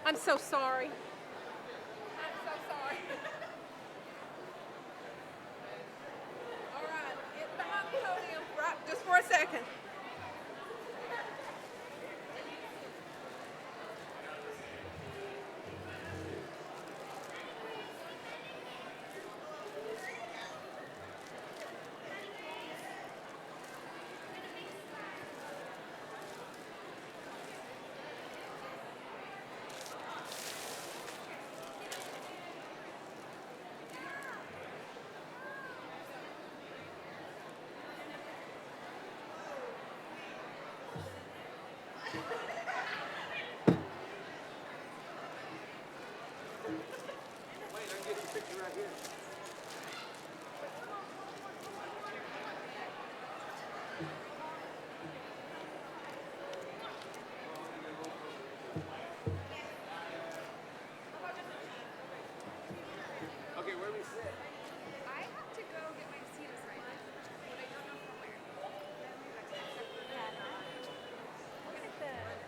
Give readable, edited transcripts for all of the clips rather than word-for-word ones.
I'm so sorry. I'm so sorry. All right, get behind the podium, right, just for a second. Wait, I can get your picture right here. Okay, where do we sit? I have to go get my seat assigned, but I don't know from where. Yeah, no. Look at the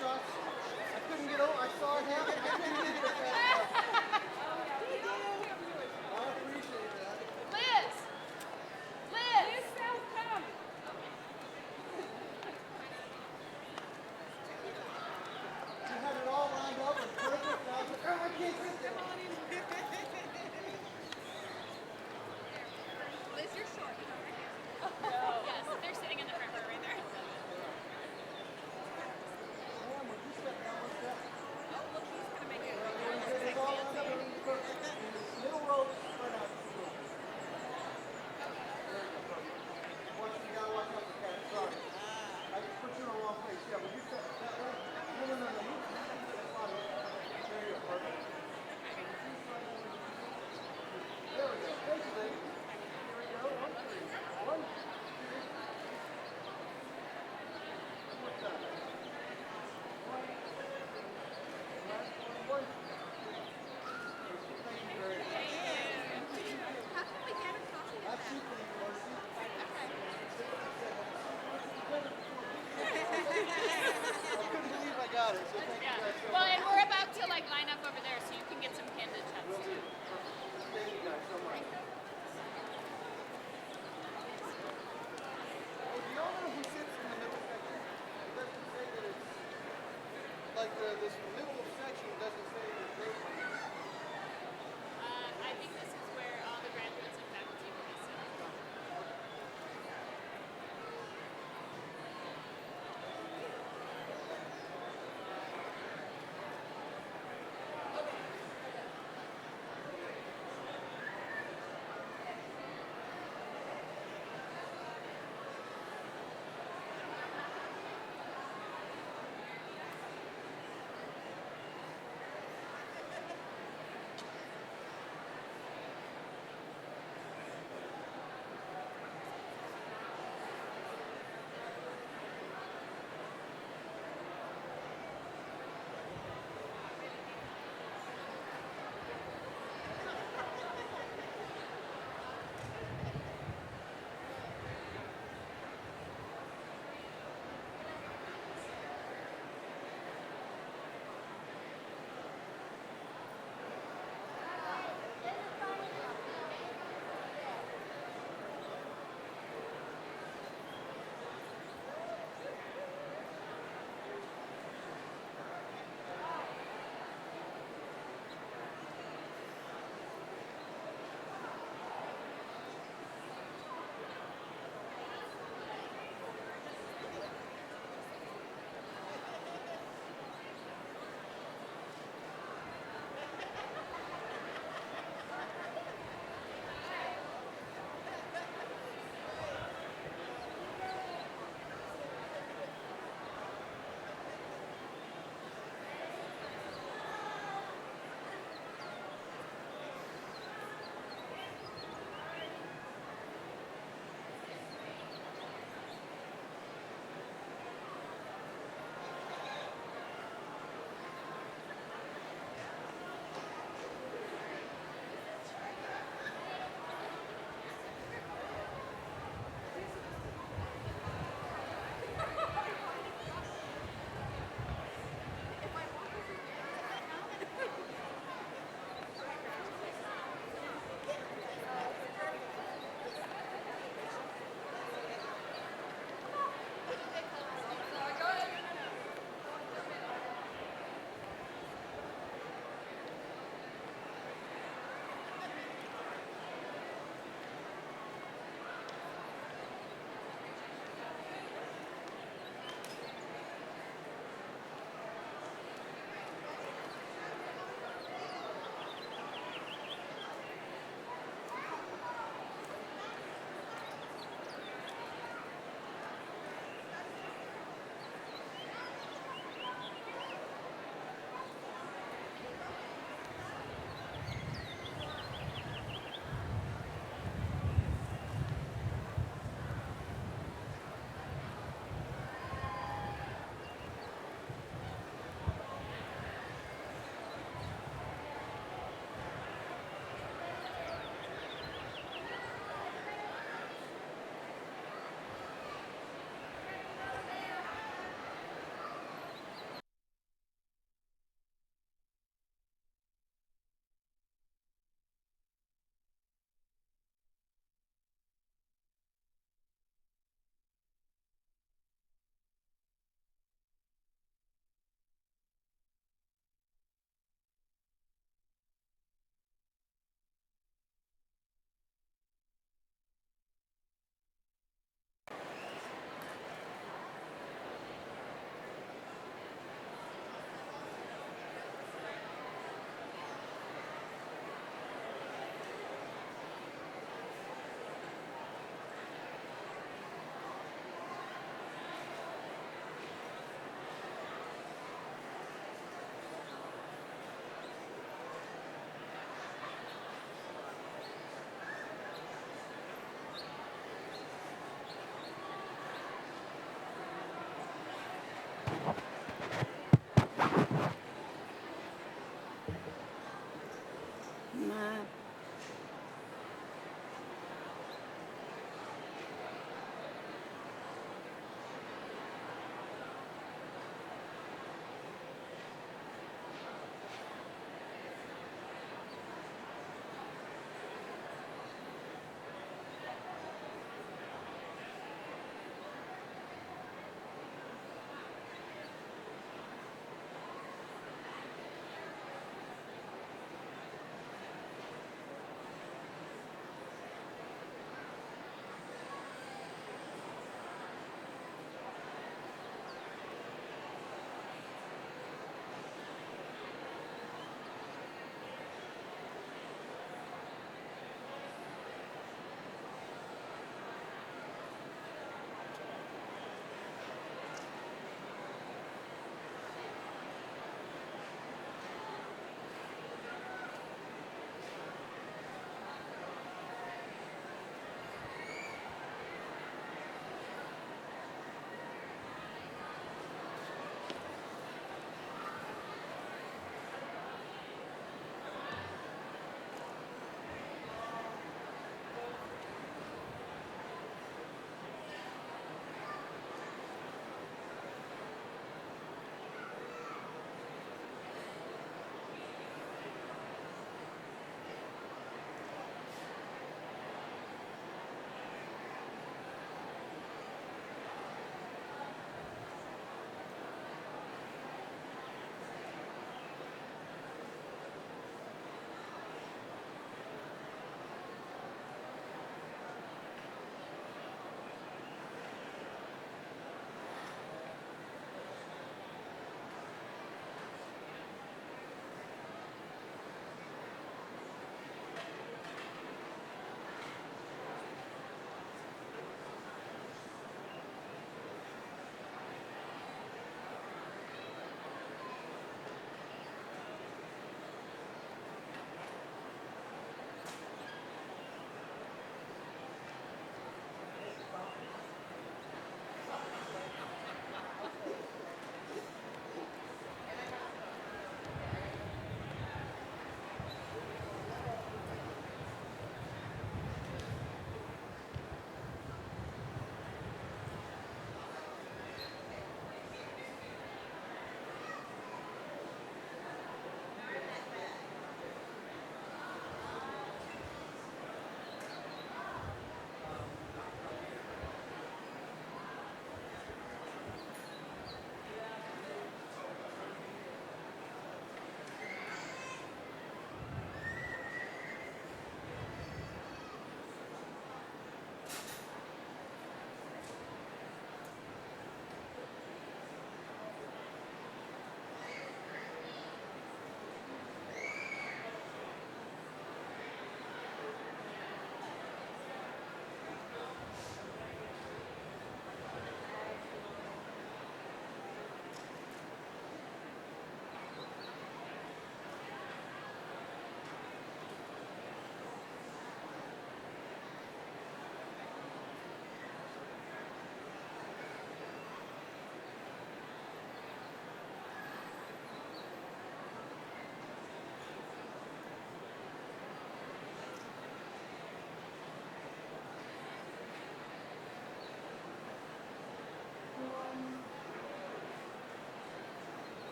shots. I couldn't get over. I saw it happen. I couldn't get there fast enough. I appreciate that. Liz! Liz! Liz South, come. You had it all lined up and perfect. And I was like, oh, I can't get there. Liz, you're short. You know, right here. Yes, they're sitting in the front row right there. Sam, would you step down one step? Oh, look, he's going to make it. It's all lined up and perfect. Middle row, spread out. Watch, you gotta watch out for cat. Sorry. I just put you in the wrong place. Yeah, but you step that way. No. You step on it. There you go. Perfect. There we go. Thank you, lady. Here we go. 1, 3. 1, 2. What's that? 1. Last one. 1. Thank you very much. How can we get a copy of That's that? you, Marcy. I couldn't believe I got it, so thank you guys so Well, much. and we're about to like line up over there so you can get some candid shots Will too. do. Perfect. Thank you guys so much. Oh, do y'all know who sits in the middle section? It doesn't say that it's like this middle section doesn't say that they. I think this is where all the graduates and faculty will be sitting.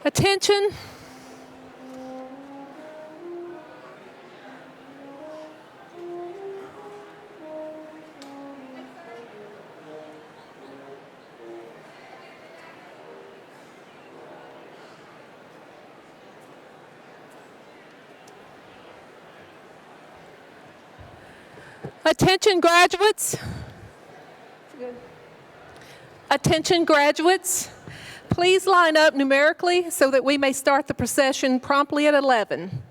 Attention. Attention graduates. Attention graduates. please line up numerically so that we may start the procession promptly at 11.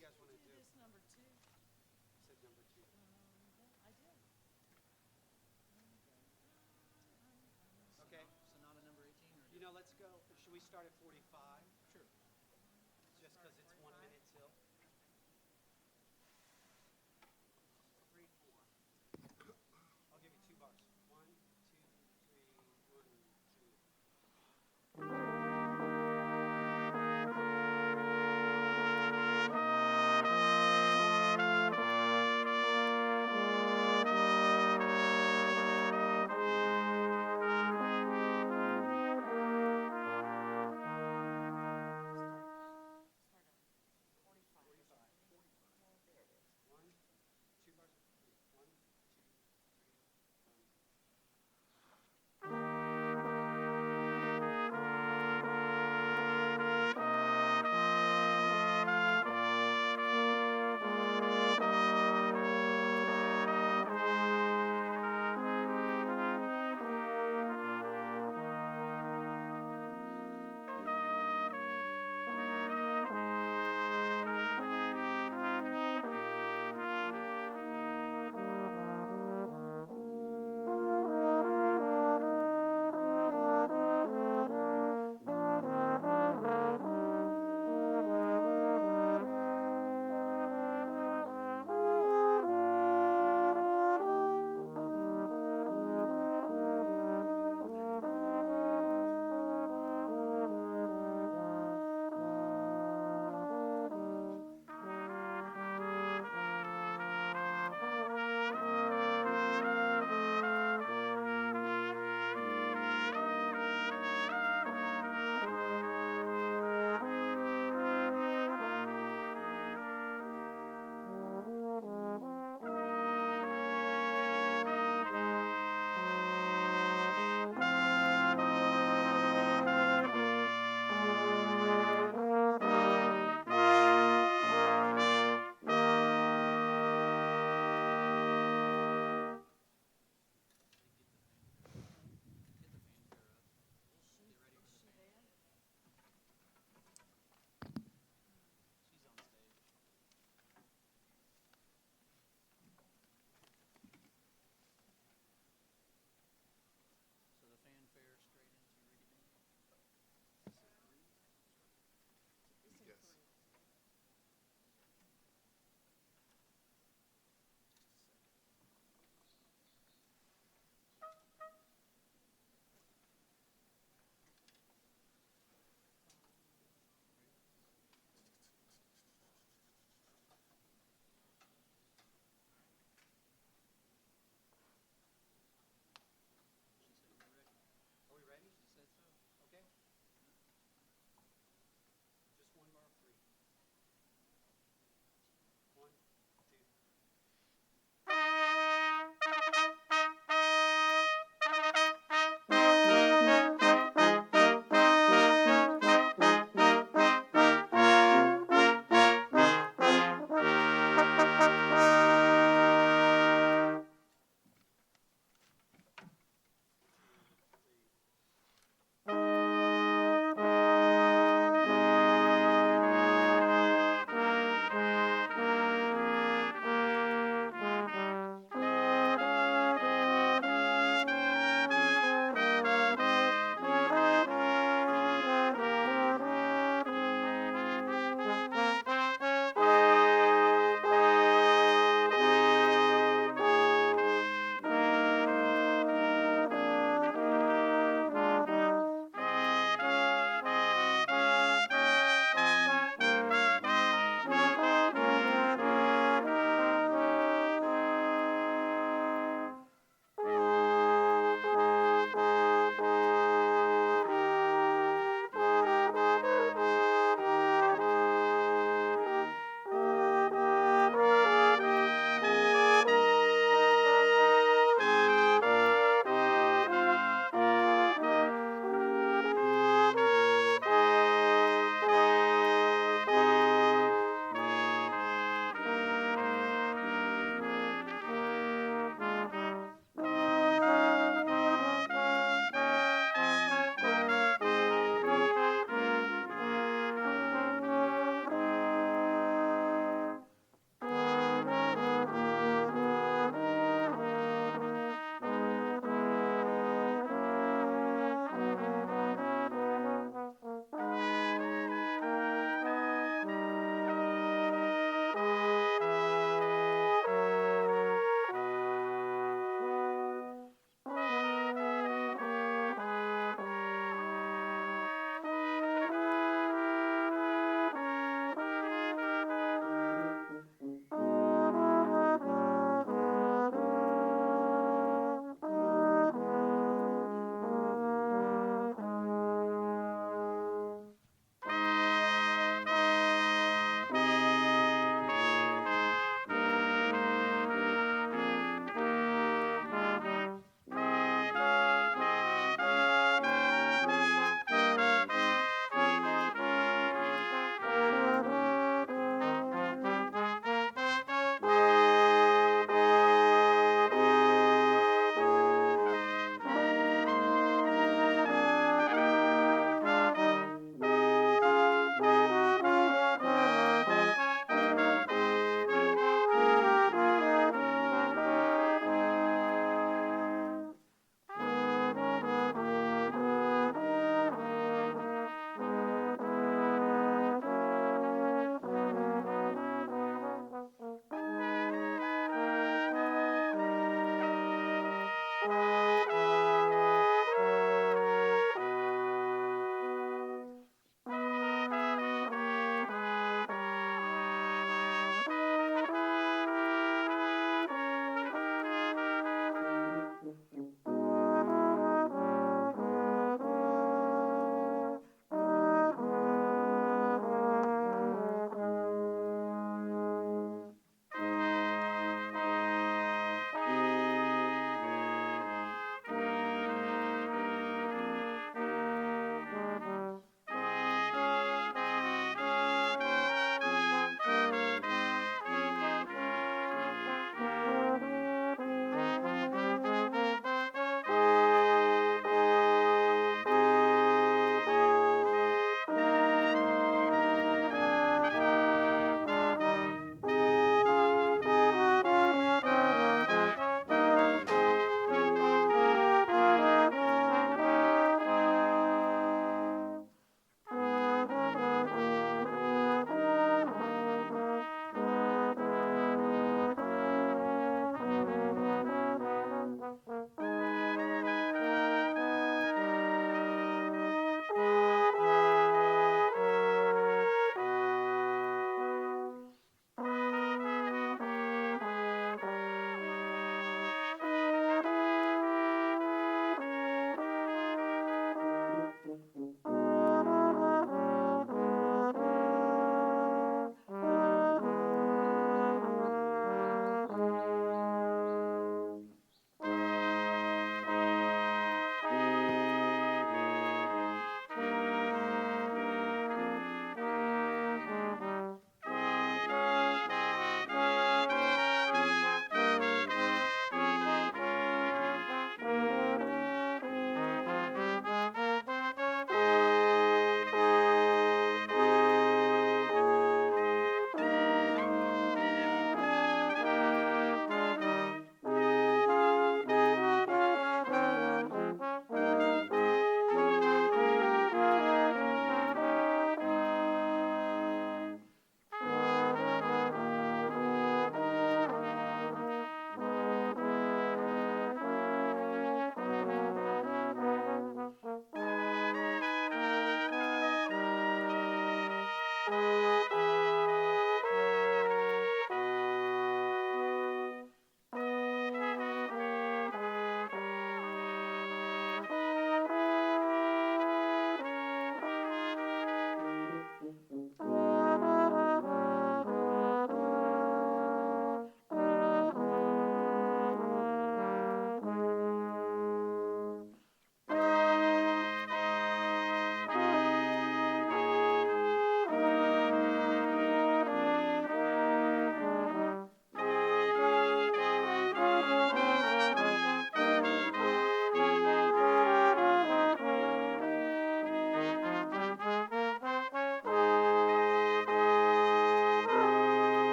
you guys want to do? This number 2. I said number 2. I did. Okay. Sonata number 18? Or You know, let's go. Should we start at 45? Sure. Just because it's 1 minute till. 3, 4. I'll give you $2. 1, 2, 3, 1, 2.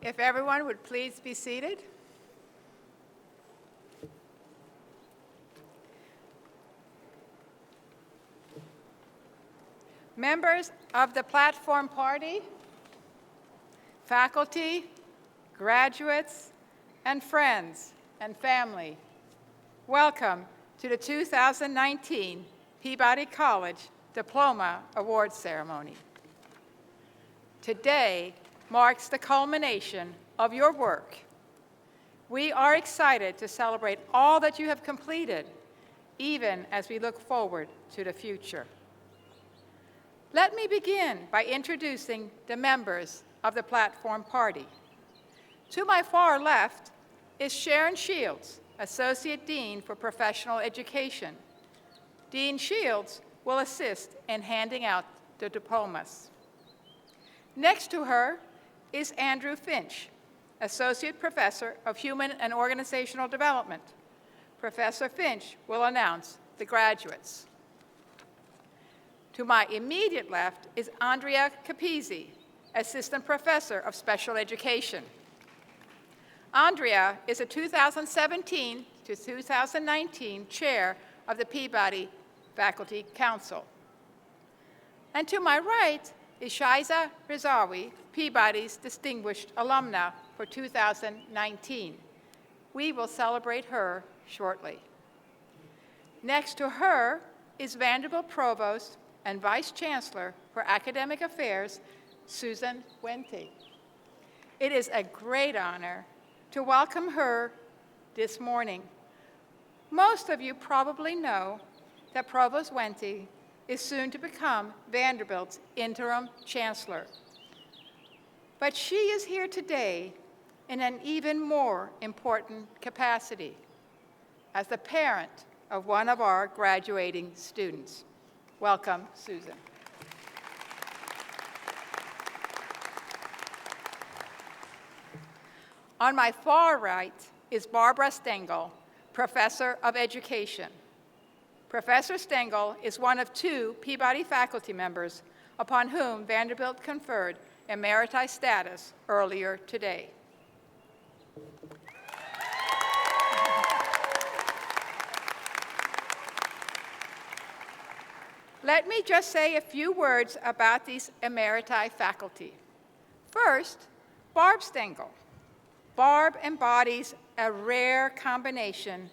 If everyone would please be seated. Members of the platform party, faculty, graduates, and friends and family, welcome to the 2019 Peabody College Diploma Awards Ceremony. Today marks the culmination of your work. We are excited to celebrate all that you have completed, even as we look forward to the future. Let me begin by introducing the members of the platform party. To my far left is Sharon Shields, Associate Dean for Professional Education. Dean Shields will assist in handing out the diplomas. Next to her is Andrew Finch, Associate Professor of Human and Organizational Development. Professor Finch will announce the graduates. To my immediate left is Andrea Capizzi, Assistant Professor of Special Education. Andrea is a 2017 to 2019 Chair of the Peabody Faculty Council. And to my right is Shiza Rizawi, Peabody's Distinguished Alumna for 2019. We will celebrate her shortly. Next to her is Vanderbilt Provost and Vice Chancellor for Academic Affairs, Susan Wente. It is a great honor to welcome her this morning. Most of you probably know that Provost Wente is soon to become Vanderbilt's interim chancellor. But she is here today in an even more important capacity, as the parent of one of our graduating students. Welcome, Susan. On my far right is Barbara Stengel, Professor of Education. Professor Stengel is one of two Peabody faculty members upon whom Vanderbilt conferred emeriti status earlier today. Let me just say a few words about these emeriti faculty. First, Barb Stengel. Barb embodies a rare combination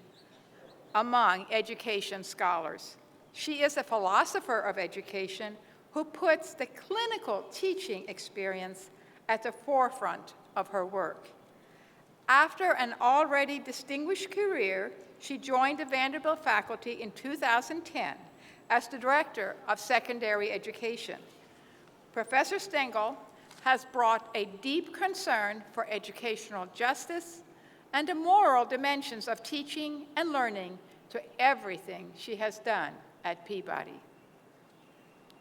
among education scholars. She is a philosopher of education who puts the clinical teaching experience at the forefront of her work. After an already distinguished career, she joined the Vanderbilt faculty in 2010 as the Director of Secondary Education. Professor Stengel has brought a deep concern for educational justice and the moral dimensions of teaching and learning to everything she has done at Peabody.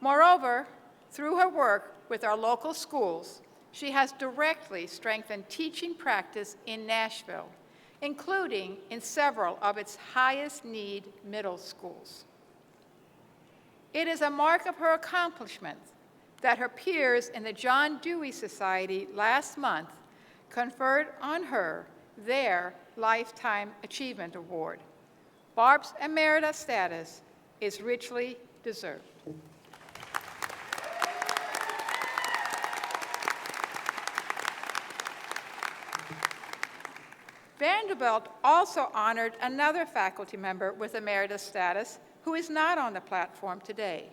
Moreover, through her work with our local schools, she has directly strengthened teaching practice in Nashville, including in several of its highest need middle schools. It is a mark of her accomplishment that her peers in the John Dewey Society last month conferred on her their Lifetime Achievement Award. Barb's emerita status is richly deserved. Vanderbilt also honored another faculty member with emerita status who is not on the platform today.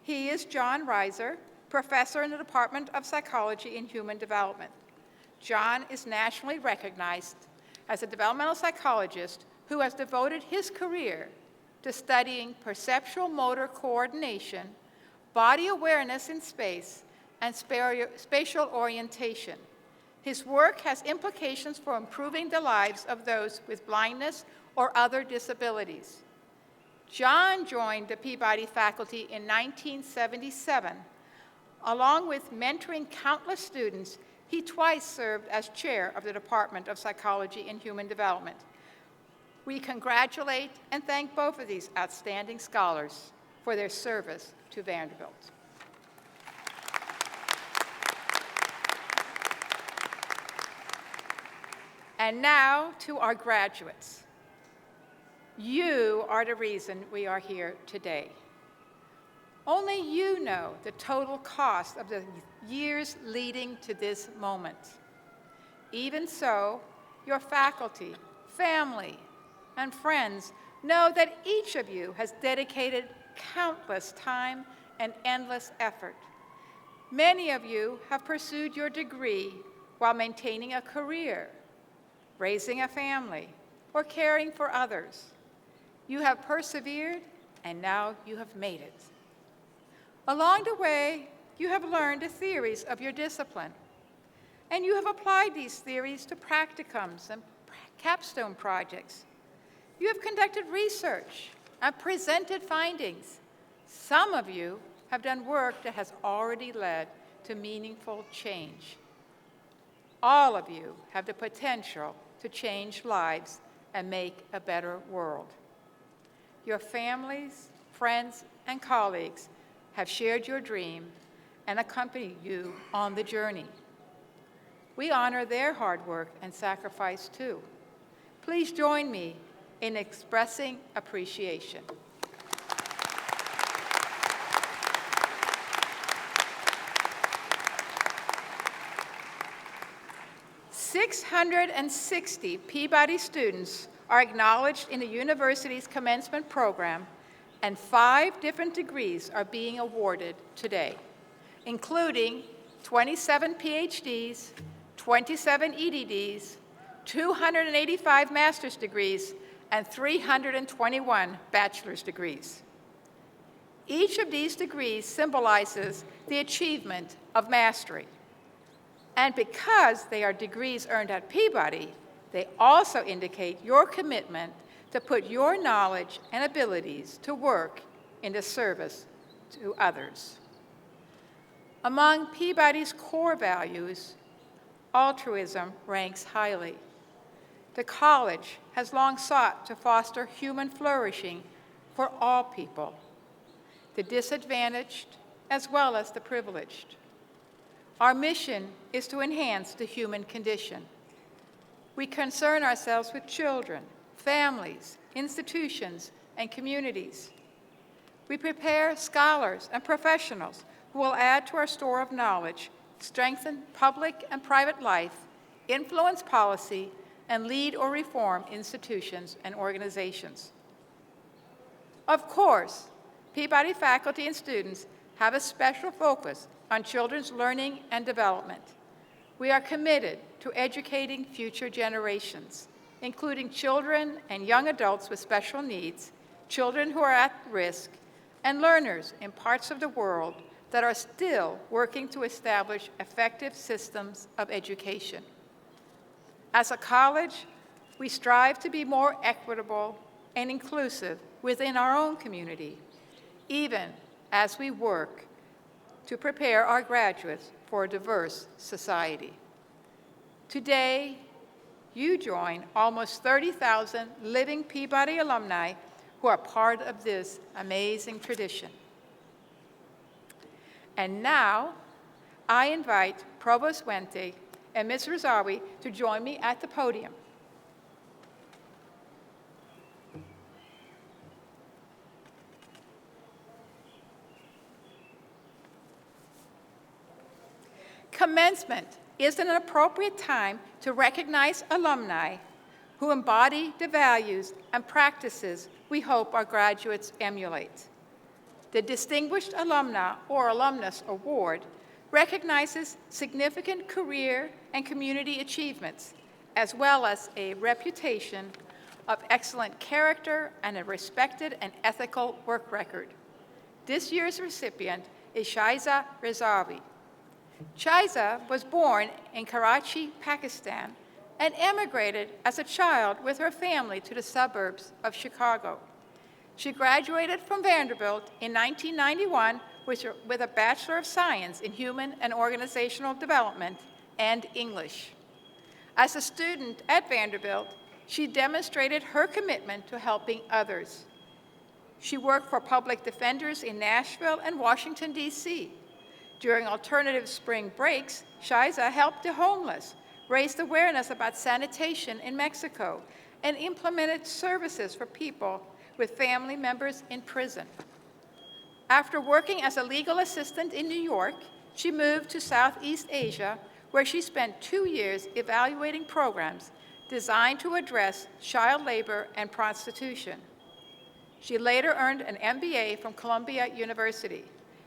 He is John Reiser, professor in the Department of Psychology and Human Development. John is nationally recognized as a developmental psychologist who has devoted his career to studying perceptual motor coordination, body awareness in space, and spatial orientation. His work has implications for improving the lives of those with blindness or other disabilities. John joined the Peabody faculty in 1977. Along with mentoring countless students, he twice served as chair of the Department of Psychology and Human Development. We congratulate and thank both of these outstanding scholars for their service to Vanderbilt. And now to our graduates. You are the reason we are here today. Only you know the total cost of the years leading to this moment. Even so, your faculty, family, and friends know that each of you has dedicated countless time and endless effort. Many of you have pursued your degree while maintaining a career, raising a family, or caring for others. You have persevered, and now you have made it. Along the way, you have learned the theories of your discipline, and you have applied these theories to practicums and capstone projects. You have conducted research and presented findings. Some of you have done work that has already led to meaningful change. All of you have the potential to change lives and make a better world. Your families, friends, and colleagues have shared your dream and accompanied you on the journey. We honor their hard work and sacrifice too. Please join me in expressing appreciation. "660 Peabody students are acknowledged in the university's commencement program, and 5 different degrees are being awarded today, including 27 PhDs, 27 EDDs, 285 master's degrees, and 321 bachelor's degrees. Each of these degrees symbolizes the achievement of mastery. And because they are degrees earned at Peabody, they also indicate your commitment to put your knowledge and abilities to work in the service to others. Among Peabody's core values, altruism ranks highly. The college has long sought to foster human flourishing for all people, the disadvantaged as well as the privileged. Our mission is to enhance the human condition. We concern ourselves with children, families, institutions, and communities. We prepare scholars and professionals who will add to our store of knowledge, strengthen public and private life, influence policy, and lead or reform institutions and organizations. Of course, Peabody faculty and students have a special focus on children's learning and development. We are committed to educating future generations, including children and young adults with special needs, children who are at risk, and learners in parts of the world that are still working to establish effective systems of education. As a college, we strive to be more equitable and inclusive within our own community, even as we work to prepare our graduates for a diverse society. Today, you join almost 30,000 living Peabody alumni who are part of this amazing tradition. And now, I invite Provost Wente and Ms. Razawi to join me at the podium. Commencement is an appropriate time to recognize alumni who embody the values and practices we hope our graduates emulate. The Distinguished Alumna or Alumnus Award recognizes significant career and community achievements, as well as a reputation of excellent character and a respected and ethical work record. This year's recipient is Shaiza Rezavi. Shaiza was born in Karachi, Pakistan, and emigrated as a child with her family to the suburbs of Chicago. She graduated from Vanderbilt in 1991 with a Bachelor of Science in Human and Organizational Development and English. As a student at Vanderbilt, she demonstrated her commitment to helping others. She worked for public defenders in Nashville and Washington, D.C. During alternative spring breaks, Shaiza helped the homeless, raised awareness about sanitation in Mexico, and implemented services for people with family members in prison. After working as a legal assistant in New York, she moved to Southeast Asia, where she spent 2 years evaluating programs designed to address child labor and prostitution. She later earned an MBA from Columbia University.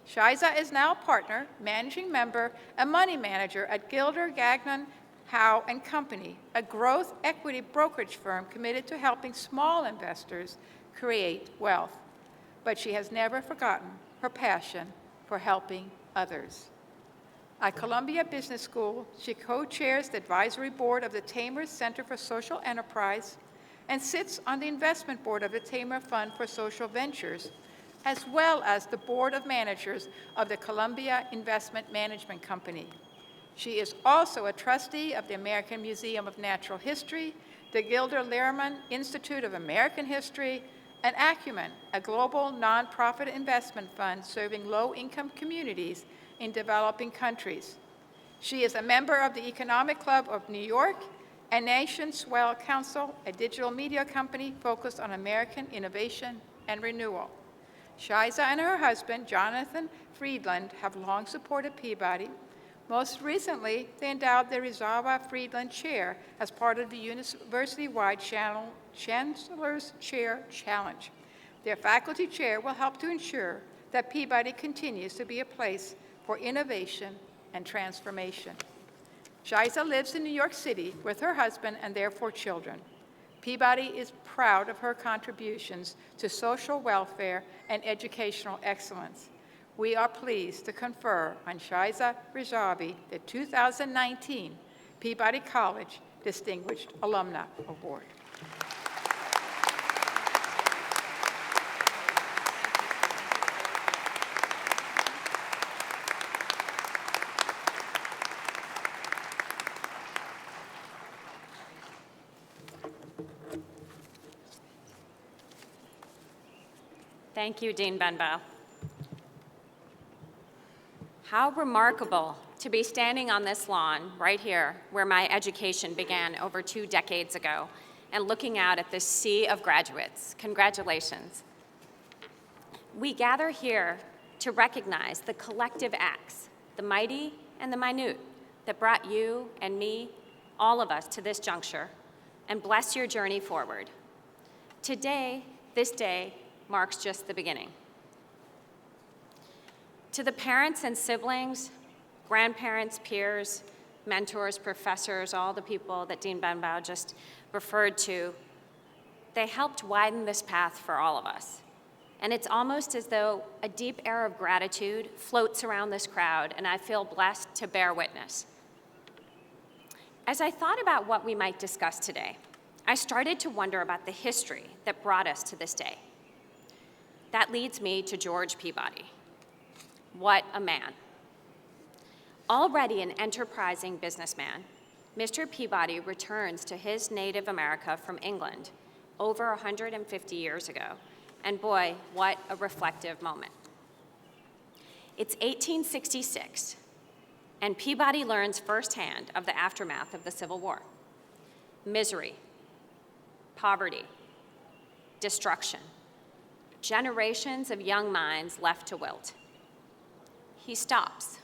Shiza is now a partner, managing member, and money manager at Gilder, Gagnon, Howe and Company, a growth equity brokerage firm committed to helping small investors create wealth. But she has never forgotten her passion for helping others. At Columbia Business School, she co-chairs the advisory board of the Tamer Center for Social Enterprise and sits on the investment board of the Tamer Fund for Social Ventures, as well as the board of managers of the Columbia Investment Management Company. She is also a trustee of the American Museum of Natural History, the Gilder Lehrman Institute of American History, and Acumen, a global nonprofit investment fund serving low-income communities in developing countries. She is a member of the Economic Club of New York and Nation Swell Council, a digital media company focused on American innovation and renewal. Shiza and her husband, Jonathan Friedland, have long supported Peabody. Most recently, they endowed the Rizawa Friedland Chair as part of the university-wide Chancellor's Chair Challenge. Their faculty chair will help to ensure that Peabody continues to be a place for innovation and transformation. Shiza lives in New York City with her husband and their 4 children. Peabody is proud of her contributions to social welfare and educational excellence. We are pleased to confer on Shiza Rizavi the 2019 Peabody College Distinguished Alumna Award. Thank you, Dean Benbow. How remarkable to be standing on this lawn right here where my education began over 2 decades ago and looking out at this sea of graduates. Congratulations. We gather here to recognize the collective acts, the mighty and the minute, that brought you and me, all of us, to this juncture, and bless your journey forward. Today, this day, marks just the beginning. To the parents and siblings, grandparents, peers, mentors, professors, all the people that Dean Benbow just referred to, they helped widen this path for all of us. And it's almost as though a deep air of gratitude floats around this crowd, and I feel blessed to bear witness. As I thought about what we might discuss today, I started to wonder about the history that brought us to this day. That leads me to George Peabody. What a man. Already an enterprising businessman, Mr. Peabody returns to his native America from England over 150 years ago. And boy, what a reflective moment. It's 1866, and Peabody learns firsthand of the aftermath of the Civil War. Misery, poverty, destruction, generations of young minds left to wilt. He stops,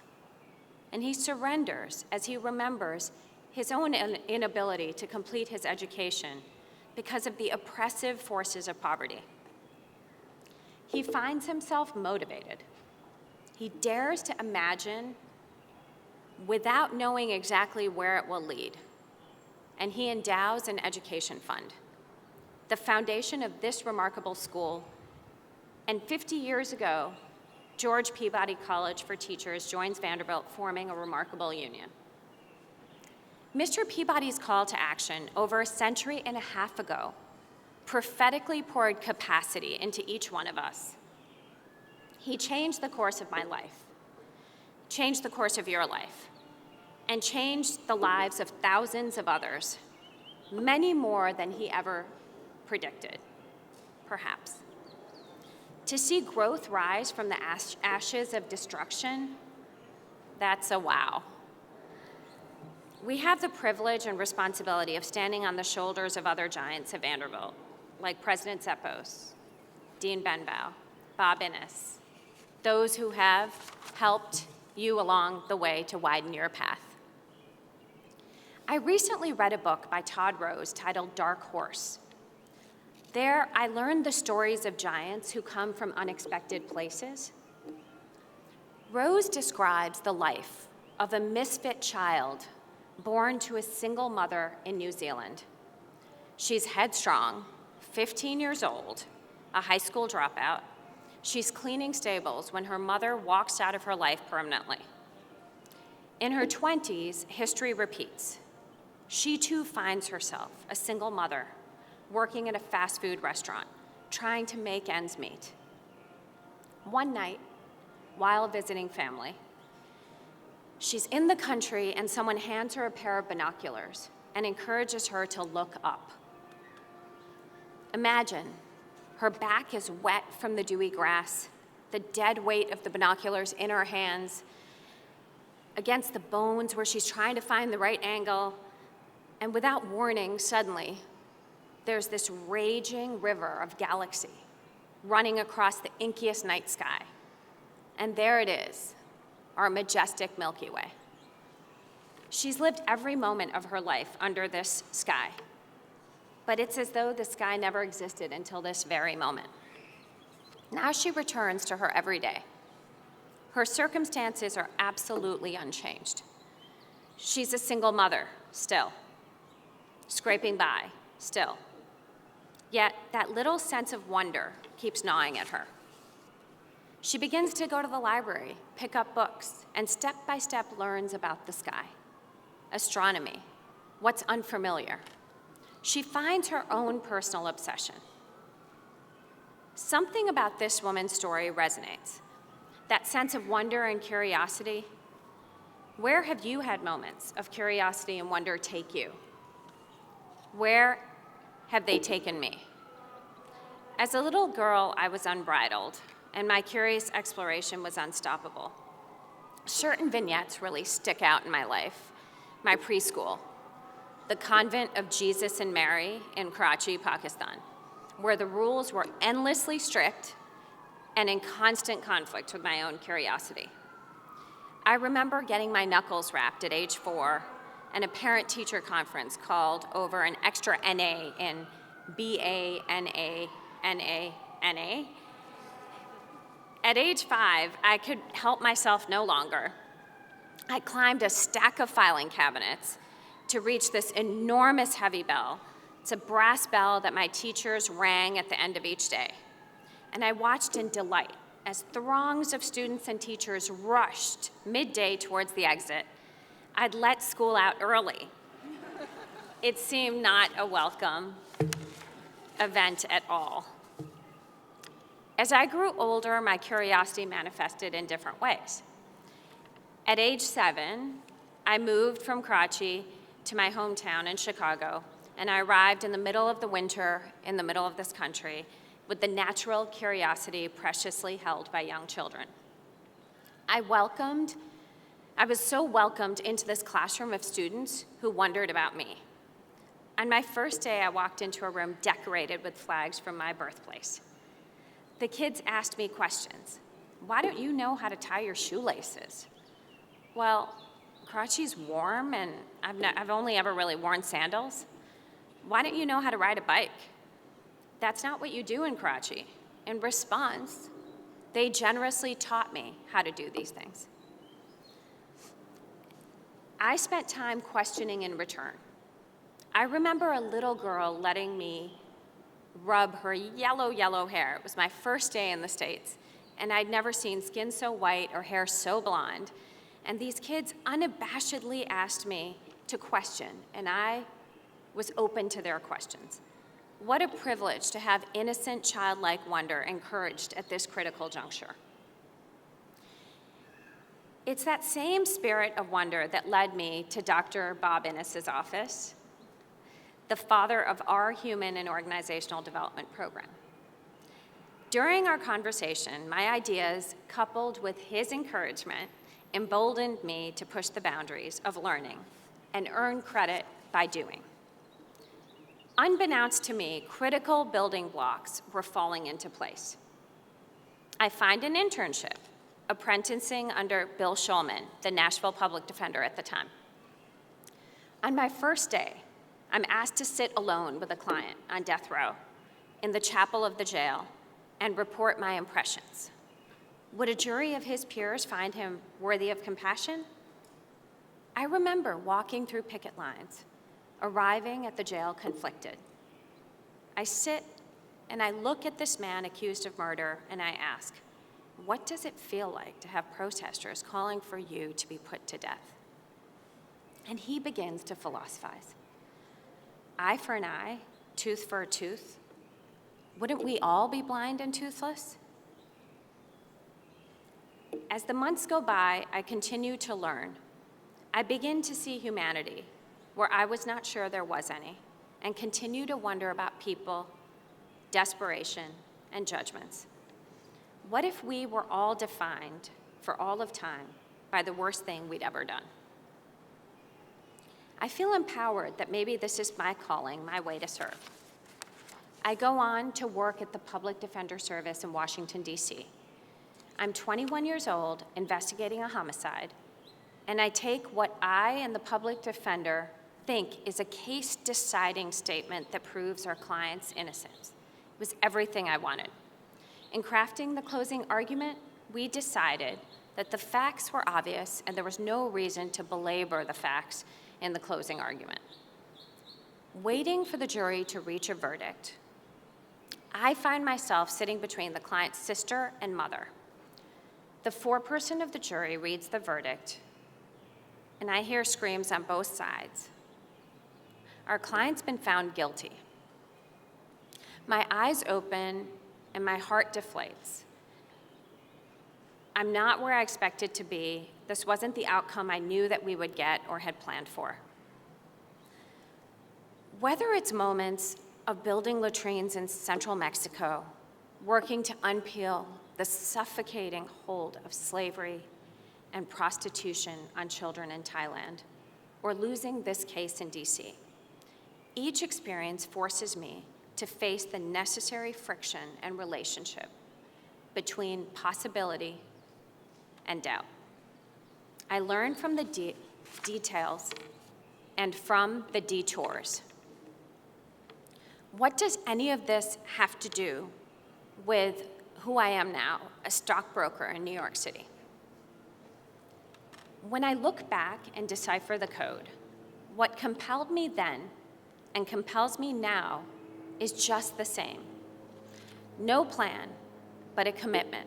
and he surrenders as he remembers his own inability to complete his education because of the oppressive forces of poverty. He finds himself motivated. He dares to imagine without knowing exactly where it will lead, and he endows an education fund, the foundation of this remarkable school. And 50 years ago, George Peabody College for Teachers joins Vanderbilt, forming a remarkable union. Mr. Peabody's call to action over a century and a half ago prophetically poured capacity into each one of us. He changed the course of my life, changed the course of your life, and changed the lives of thousands of others, many more than he ever predicted, perhaps. To see growth rise from the ashes of destruction, that's a wow. We have the privilege and responsibility of standing on the shoulders of other giants at Vanderbilt, like President Zeppos, Dean Benbow, Bob Innes, those who have helped you along the way to widen your path. I recently read a book by Todd Rose titled Dark Horse. There, I learned the stories of giants who come from unexpected places. Rose describes the life of a misfit child born to a single mother in New Zealand. She's headstrong, 15 years old, a high school dropout. She's cleaning stables when her mother walks out of her life permanently. In her 20s, history repeats. She too finds herself a single mother, working at a fast food restaurant, trying to make ends meet. One night, while visiting family, she's in the country and someone hands her a pair of binoculars and encourages her to look up. Imagine, her back is wet from the dewy grass, the dead weight of the binoculars in her hands, against the bones where she's trying to find the right angle, and without warning, suddenly, there's this raging river of galaxy running across the inkiest night sky. And there it is, our majestic Milky Way. She's lived every moment of her life under this sky, but it's as though the sky never existed until this very moment. Now she returns to her everyday. Her circumstances are absolutely unchanged. She's a single mother, still, scraping by, still. Yet that little sense of wonder keeps gnawing at her. She begins to go to the library, pick up books, and step by step learns about the sky, astronomy, what's unfamiliar. She finds her own personal obsession. Something about this woman's story resonates. That sense of wonder and curiosity. Where have you had moments of curiosity and wonder take you? Where have they taken me? As a little girl, I was unbridled, and my curious exploration was unstoppable. Certain vignettes really stick out in my life. My preschool, the convent of Jesus and Mary in Karachi, Pakistan, where the rules were endlessly strict and in constant conflict with my own curiosity. I remember getting my knuckles rapped at age 4 and a parent-teacher conference called over an extra NA in BANANANA. At age 5, I could help myself no longer. I climbed a stack of filing cabinets to reach this enormous heavy bell. It's a brass bell that my teachers rang at the end of each day. And I watched in delight as throngs of students and teachers rushed midday towards the exit. I'd let school out early. It seemed not a welcome event at all. As I grew older, my curiosity manifested in different ways. At age 7, I moved from Karachi to my hometown in Chicago, and I arrived in the middle of the winter in the middle of this country with the natural curiosity preciously held by young children. I was so welcomed into this classroom of students who wondered about me. On my first day, I walked into a room decorated with flags from my birthplace. The kids asked me questions. Why don't you know how to tie your shoelaces? Well, Karachi's warm, and I've only ever really worn sandals. Why don't you know how to ride a bike? That's not what you do in Karachi. In response, they generously taught me how to do these things. I spent time questioning in return. I remember a little girl letting me rub her yellow hair. It was my first day in the States, and I'd never seen skin so white or hair so blonde. And these kids unabashedly asked me to question, and I was open to their questions. What a privilege to have innocent childlike wonder encouraged at this critical juncture. It's that same spirit of wonder that led me to Dr. Bob Innes's office, the father of our Human and Organizational Development Program. During our conversation, my ideas, coupled with his encouragement, emboldened me to push the boundaries of learning and earn credit by doing. Unbeknownst to me, critical building blocks were falling into place. I find an internship, apprenticing under Bill Shulman, the Nashville public defender at the time. On my first day, I'm asked to sit alone with a client on death row in the chapel of the jail and report my impressions. Would a jury of his peers find him worthy of compassion? I remember walking through picket lines, arriving at the jail conflicted. I sit and I look at this man accused of murder and I ask, what does it feel like to have protesters calling for you to be put to death? And he begins to philosophize. Eye for an eye, tooth for a tooth. Wouldn't we all be blind and toothless? As the months go by, I continue to learn. I begin to see humanity where I was not sure there was any, and continue to wonder about people, desperation, and judgments. What if we were all defined for all of time by the worst thing we'd ever done? I feel empowered that maybe this is my calling, my way to serve. I go on to work at the Public Defender Service in Washington, D.C. I'm 21 years old, investigating a homicide, and I take what I and the public defender think is a case-deciding statement that proves our client's innocence. It was everything I wanted. In crafting the closing argument, we decided that the facts were obvious and there was no reason to belabor the facts in the closing argument. Waiting for the jury to reach a verdict, I find myself sitting between the client's sister and mother. The foreperson of the jury reads the verdict, and I hear screams on both sides. Our client's been found guilty. My eyes open and my heart deflates. I'm not where I expected to be. This wasn't the outcome I knew that we would get or had planned for. Whether it's moments of building latrines in central Mexico, working to unpeel the suffocating hold of slavery and prostitution on children in Thailand, or losing this case in DC, each experience forces me to face the necessary friction and relationship between possibility and doubt. I learn from the details and from the detours. What does any of this have to do with who I am now, a stockbroker in New York City? When I look back and decipher the code, what compelled me then and compels me now is just the same. No plan, but a commitment.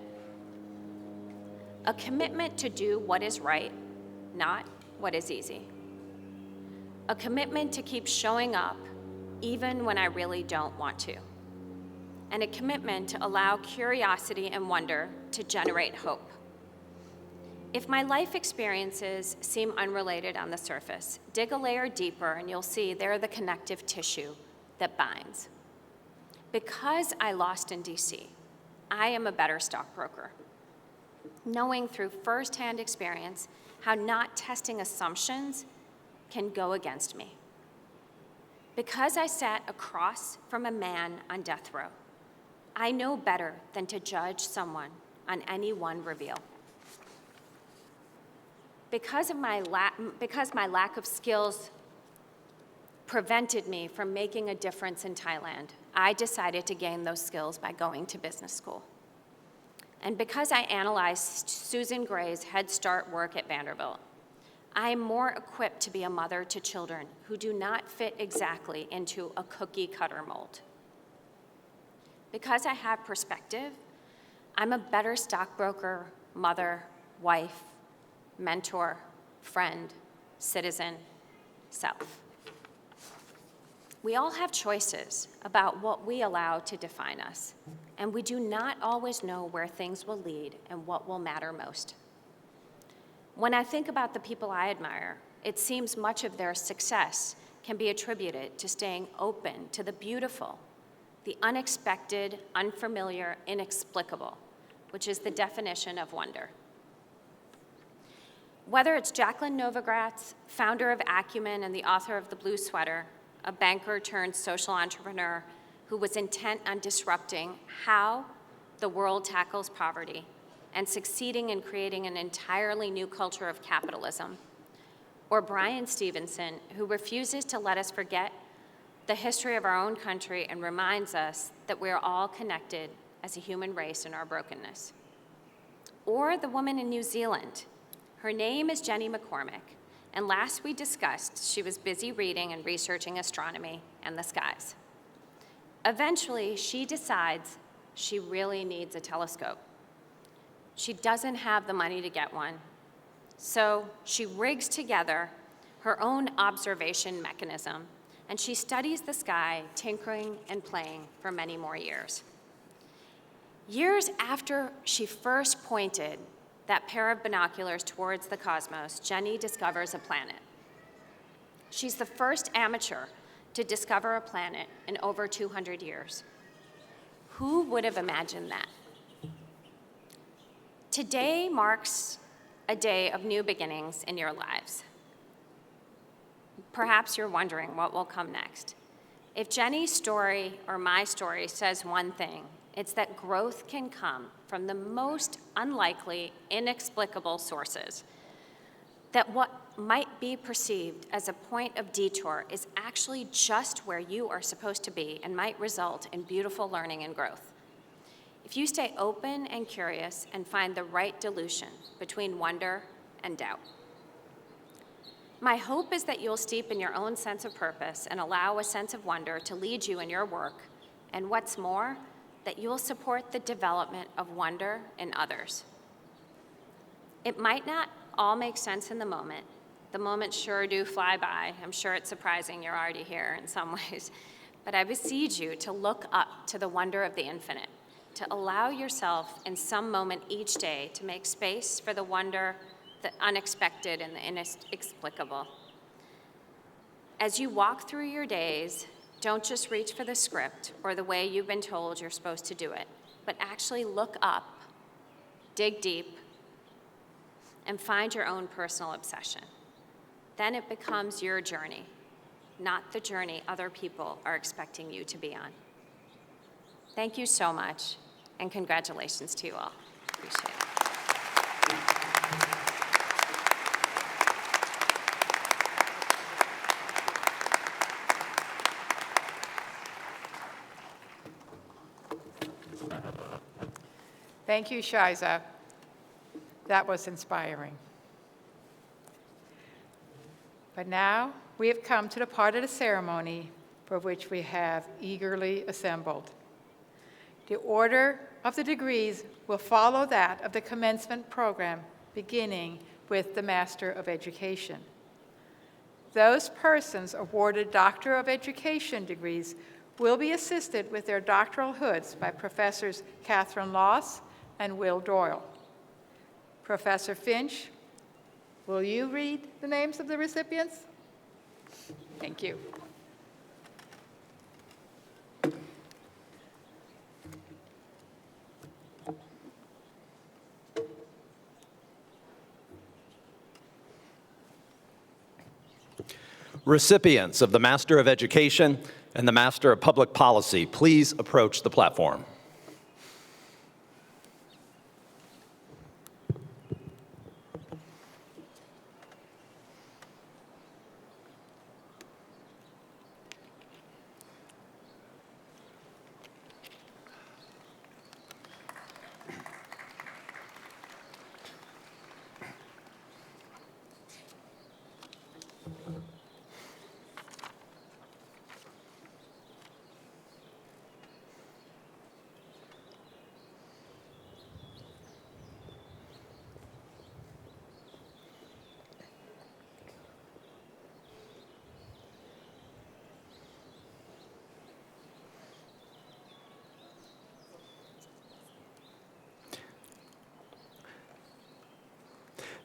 A commitment to do what is right, not what is easy. A commitment to keep showing up even when I really don't want to. And a commitment to allow curiosity and wonder to generate hope. If my life experiences seem unrelated on the surface, dig a layer deeper and you'll see they're the connective tissue that binds. Because I lost in DC, I am a better stockbroker, knowing through firsthand experience how not testing assumptions can go against me. Because I sat across from a man on death row, I know better than to judge someone on any one reveal. Because my lack of skills prevented me from making a difference in Thailand, I decided to gain those skills by going to business school. And because I analyzed Susan Gray's Head Start work at Vanderbilt, I am more equipped to be a mother to children who do not fit exactly into a cookie-cutter mold. Because I have perspective, I'm a better stockbroker, mother, wife, mentor, friend, citizen, self. We all have choices about what we allow to define us, and we do not always know where things will lead and what will matter most. When I think about the people I admire, it seems much of their success can be attributed to staying open to the beautiful, the unexpected, unfamiliar, inexplicable, which is the definition of wonder. Whether it's Jacqueline Novogratz, founder of Acumen and the author of The Blue Sweater, a banker turned social entrepreneur who was intent on disrupting how the world tackles poverty and succeeding in creating an entirely new culture of capitalism, or Brian Stevenson, who refuses to let us forget the history of our own country and reminds us that we are all connected as a human race in our brokenness. Or the woman in New Zealand. Her name is Jenny McCormick, and last we discussed, she was busy reading and researching astronomy and the skies. Eventually, she decides she really needs a telescope. She doesn't have the money to get one, so she rigs together her own observation mechanism, and she studies the sky, tinkering and playing for many more years. Years after she first pointed that pair of binoculars towards the cosmos, Jenny discovers a planet. She's the first amateur to discover a planet in over 200 years. Who would have imagined that? Today marks a day of new beginnings in your lives. Perhaps you're wondering what will come next. If Jenny's story or my story says one thing, it's that growth can come from the most unlikely, inexplicable sources. That what might be perceived as a point of detour is actually just where you are supposed to be and might result in beautiful learning and growth. If you stay open and curious and find the right dilution between wonder and doubt. My hope is that you'll steep in your own sense of purpose and allow a sense of wonder to lead you in your work, and what's more, that you'll support the development of wonder in others. It might not all make sense in the moment. The moments sure do fly by. I'm sure it's surprising you're already here in some ways. But I beseech you to look up to the wonder of the infinite, to allow yourself in some moment each day to make space for the wonder, the unexpected, and the inexplicable. As you walk through your days, don't just reach for the script or the way you've been told you're supposed to do it, but actually look up, dig deep, and find your own personal obsession. Then it becomes your journey, not the journey other people are expecting you to be on. Thank you so much, and congratulations to you all. Appreciate it. Thank you, Shiza. That was inspiring. But now we have come to the part of the ceremony for which we have eagerly assembled. The order of the degrees will follow that of the commencement program, beginning with the Master of Education. Those persons awarded Doctor of Education degrees will be assisted with their doctoral hoods by Professors Catherine Loss and Will Doyle. Professor Finch, will you read the names of the recipients? Thank you. Recipients of the Master of Education and the Master of Public Policy, please approach the platform.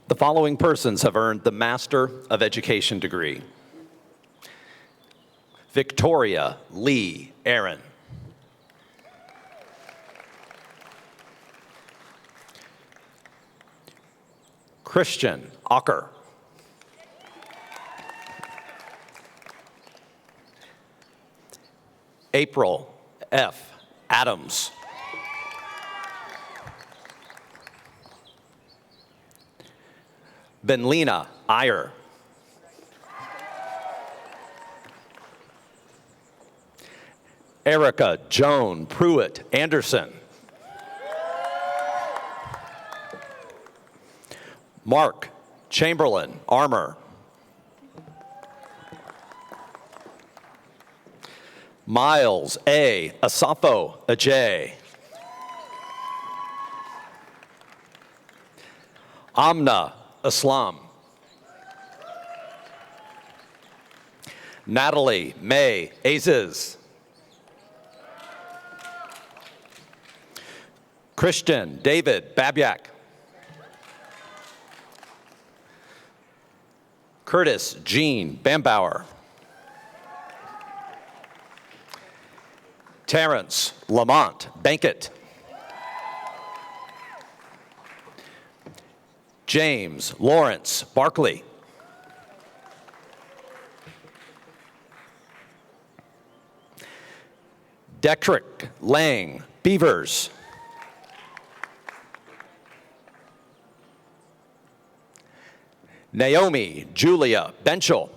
The following persons have earned the Master of Education degree. Victoria Lee Aaron. Christian Ocker. April F. Adams. Benlina Iyer. Erica Joan Pruitt Anderson. Mark Chamberlain Armour. Miles A. Asafo Ajay. Amna Islam. Natalie May Aziz. Christian David Babyak. Curtis Jean Bambauer. Terrence Lamont Bankett. James Lawrence Barkley. Detrick Lang Beavers. Naomi Julia Benchel.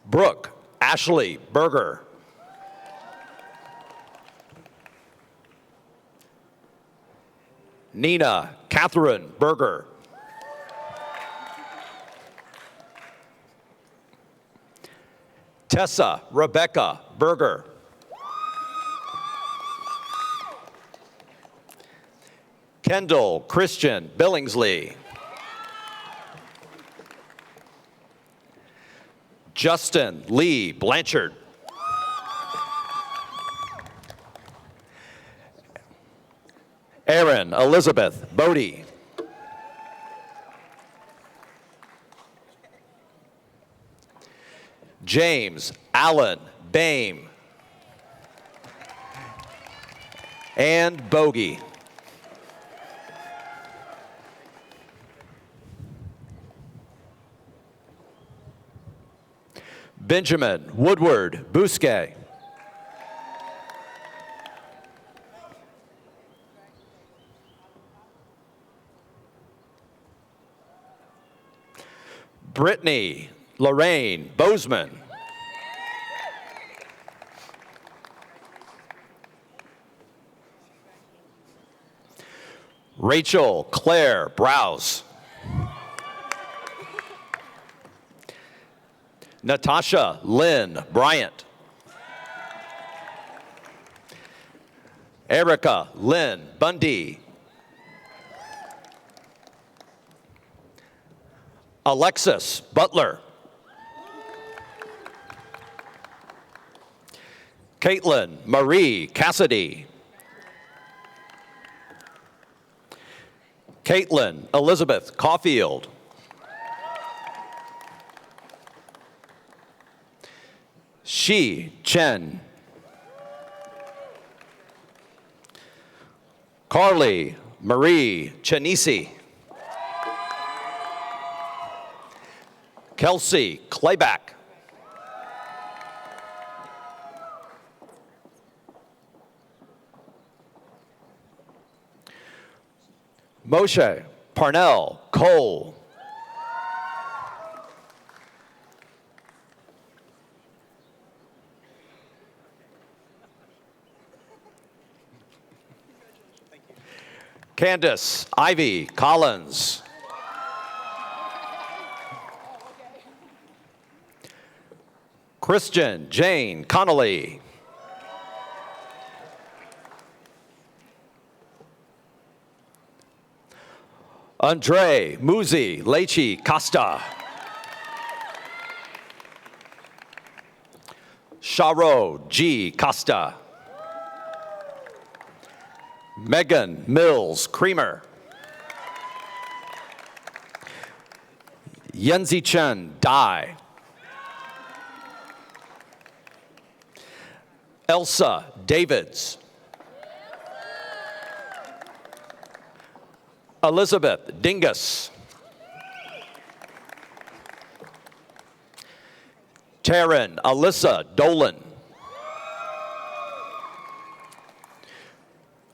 Brooke Ashley Berger. Nina Catherine Berger. Tessa Rebecca Berger. Kendall Christian Billingsley. Justin Lee Blanchard. Erin Elizabeth Bodie. James Allen Bame. And Bogey. Benjamin Woodward Bousquet. Brittany Lorraine Bozeman. Rachel Claire Browse. Natasha Lynn Bryant. Erica Lynn Bundy. Alexis Butler. Caitlin Marie Cassidy. Caitlin Elizabeth Caulfield. Shi Chen. Carly Marie Chenisi. Kelsey Clayback. Moshe Parnell Cole. Candace Ivy Collins. Christian Jane Connolly. Andre Muzi Lechi Costa. Sharo G. Costa. Megan Mills Creamer. Yenzi Chen Dai. Elsa Davids. Elizabeth Dingus. Taryn Alyssa Dolan.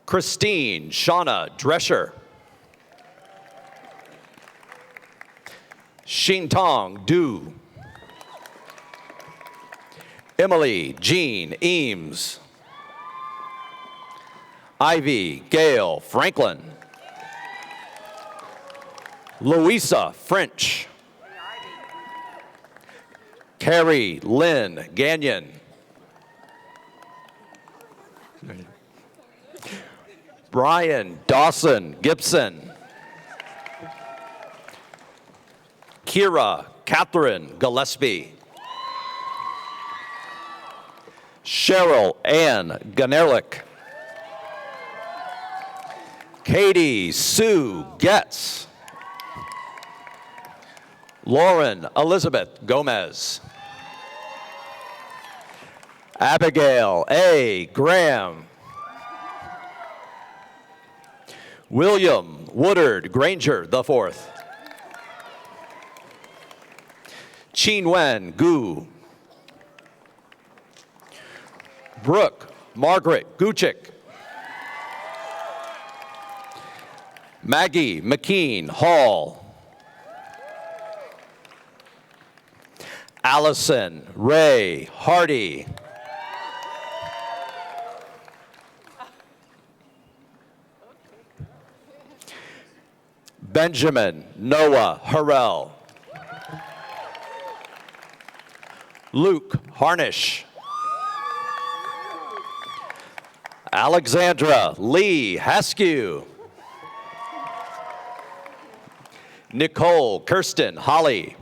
Christine Shauna Drescher. Shintong Du. Emily Jean Eames. Ivy Gail Franklin. Louisa French. Carrie Lynn Gagnon. Brian Dawson Gibson. Kira Catherine Gillespie. Cheryl Ann Ganerlich. Katie Sue Getz. Lauren Elizabeth Gomez. Abigail A. Graham. William Woodard Granger IV. Chin-Wen Gu. Brooke Margaret Guchik. Maggie McKean Hall. Allison Ray Hardy. Benjamin Noah Harrell. Luke Harnish. Alexandra Lee Haskew. Nicole Kirsten Holly.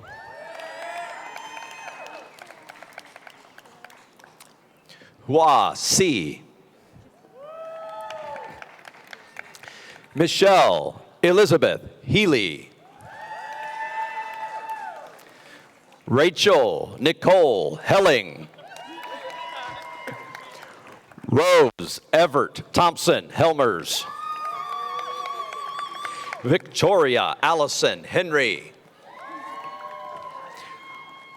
Hua Si. Michelle Elizabeth Healy. Rachel Nicole Helling. Rose Everett Thompson Helmers. Victoria Allison Henry.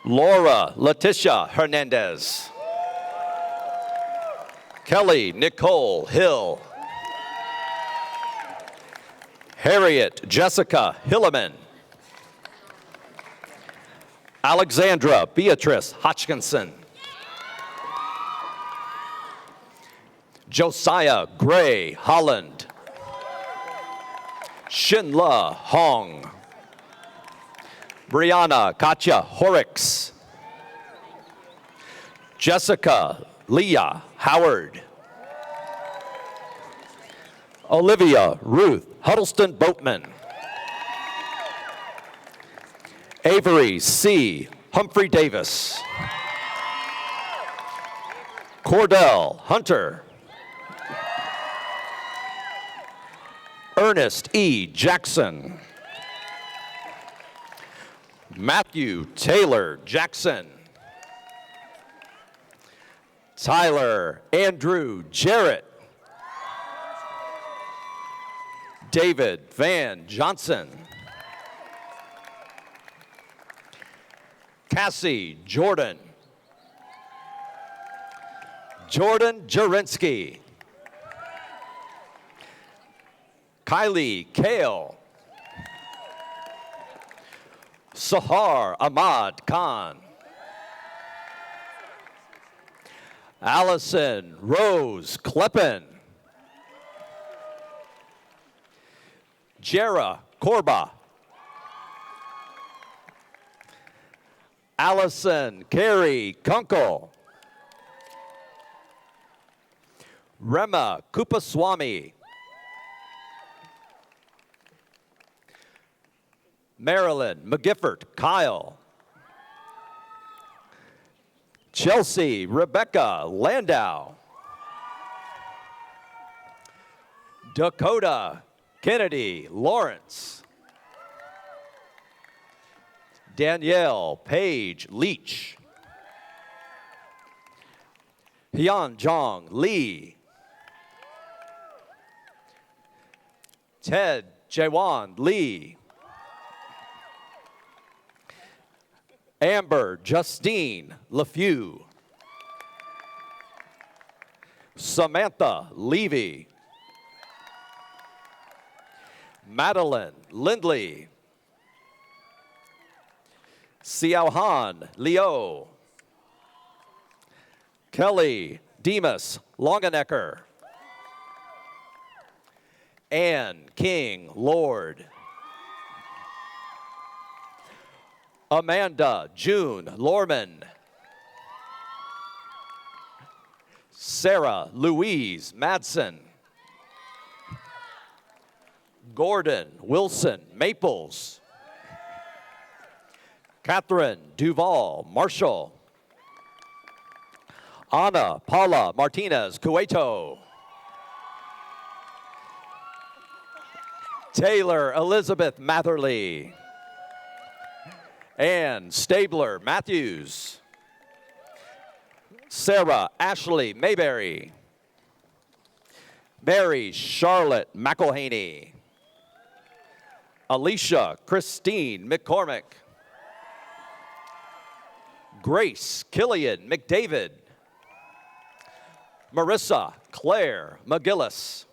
Laura Leticia Hernandez. Kelly Nicole Hill. Harriet Jessica Hilleman. Alexandra Beatrice Hodgkinson. Josiah Gray Holland. Shinla Hong. Brianna Katya Horrocks. Jessica Leah Howard. Olivia Ruth Huddleston Boatman. Avery C. Humphrey Davis. Cordell Hunter. Ernest E. Jackson. Matthew Taylor Jackson. Tyler Andrew Jarrett. David Van Johnson. Cassie Jordan. Jordan Jurinsky. Kylie Kale. Sahar Ahmad Khan. Allison Rose Kleppen. Jera Korba. Allison Carey Kunkel. Rema Kupaswamy. Marilyn McGiffert Kyle. Chelsea Rebecca Landau. Dakota Kennedy Lawrence. Danielle Page Leach. Hyun Jong Lee. Ted Jaewon Lee. Amber Justine LeFew. Samantha Levy. Madeline Lindley. Xiaohan Liu. Kelly Demas Longenecker. Ann King Lord. Amanda June Lorman. Sarah Louise Madsen. Gordon Wilson Maples. Catherine Duval Marshall. Ana Paula Martinez Cueto. Taylor Elizabeth Matherly. Ann Stabler Matthews. Sarah Ashley Mayberry. Mary Charlotte McElhaney. Alicia Christine McCormick. Grace Killian McDavid. Marissa Claire McGillis.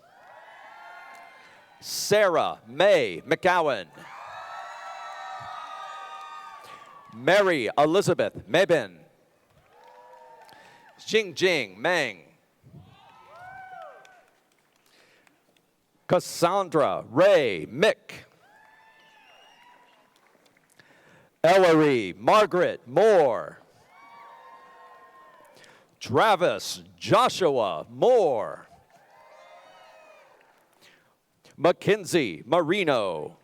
Sarah May McGowan. Mary Elizabeth Mebin. Jingjing Meng. Cassandra Ray Mick. Ellery Margaret Moore. Travis Joshua Moore. Mackenzie Marino.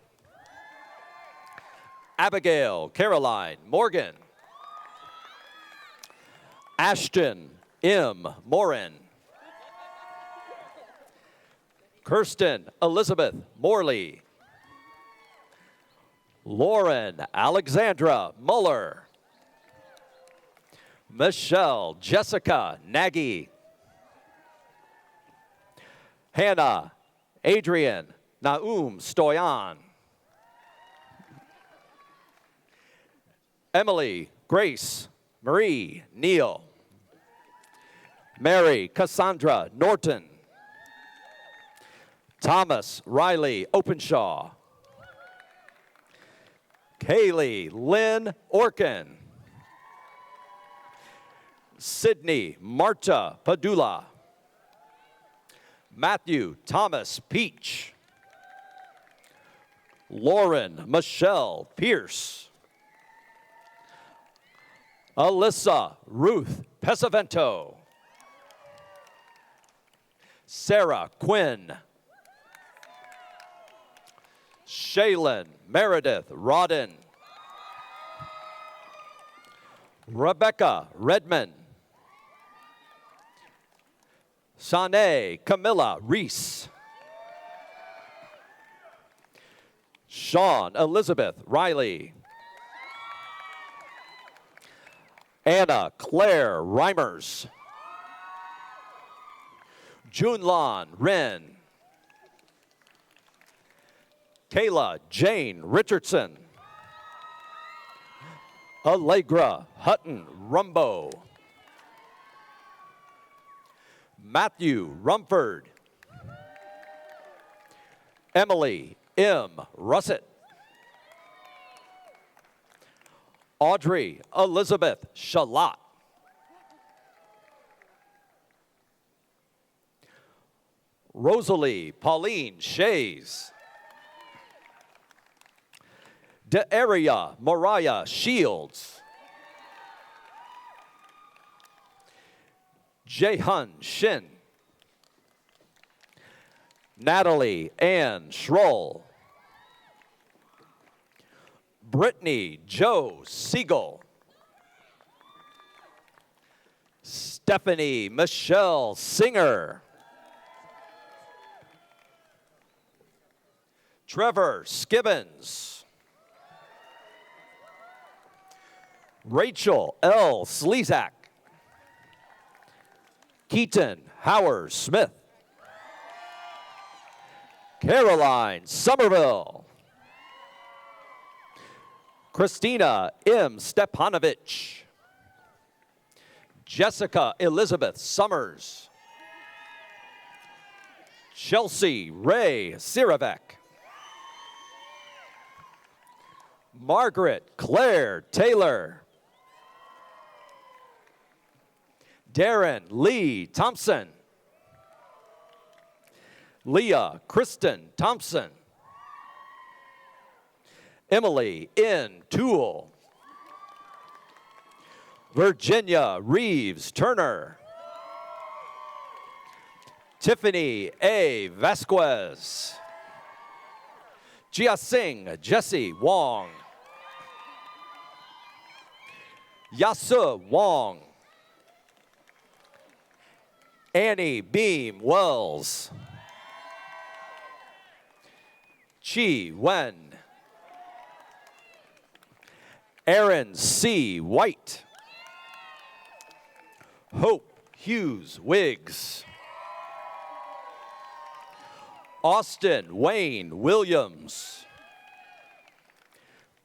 Abigail Caroline Morgan. Ashton M. Morin. Kirsten Elizabeth Morley. Lauren Alexandra Muller. Michelle Jessica Nagy. Hannah Adrian Naum Stoyan. Emily Grace Marie Neal. Mary Cassandra Norton. Thomas Riley Openshaw. Kaylee Lynn Orkin. Sydney Marta Padula. Matthew Thomas Peach. Lauren Michelle Pierce. Alyssa Ruth Pesavento. Sarah Quinn. Shaylin Meredith Rodden. Rebecca Redmond. Sane Camilla Reese. Sean Elizabeth Riley. Anna Claire Reimers. Junlan Ren. Kayla Jane Richardson. Allegra Hutton Rumbo. Matthew Rumford. Emily M. Russett. Audrey Elizabeth Shalat. Rosalie Pauline Shays. De'Aria Mariah Shields. Jaehyun Shin. Natalie Ann Schroll. Brittany Joe Siegel. Stephanie Michelle Singer. Trevor Skibbins. Rachel L. Slezak. Keaton Howard Smith. Caroline Somerville. Christina M. Stepanovich. Jessica Elizabeth Summers. Chelsea Ray Siravec. Margaret Claire Taylor. Darren Lee Thompson. Leah Kristen Thompson. Emily N. Toole. Virginia Reeves Turner. Tiffany A. Vasquez. Jia Singh Jesse Wong. Yasu Wong. Annie Beam Wells. Chi Wen. Aaron C. White. Hope Hughes Wiggs. Austin Wayne Williams.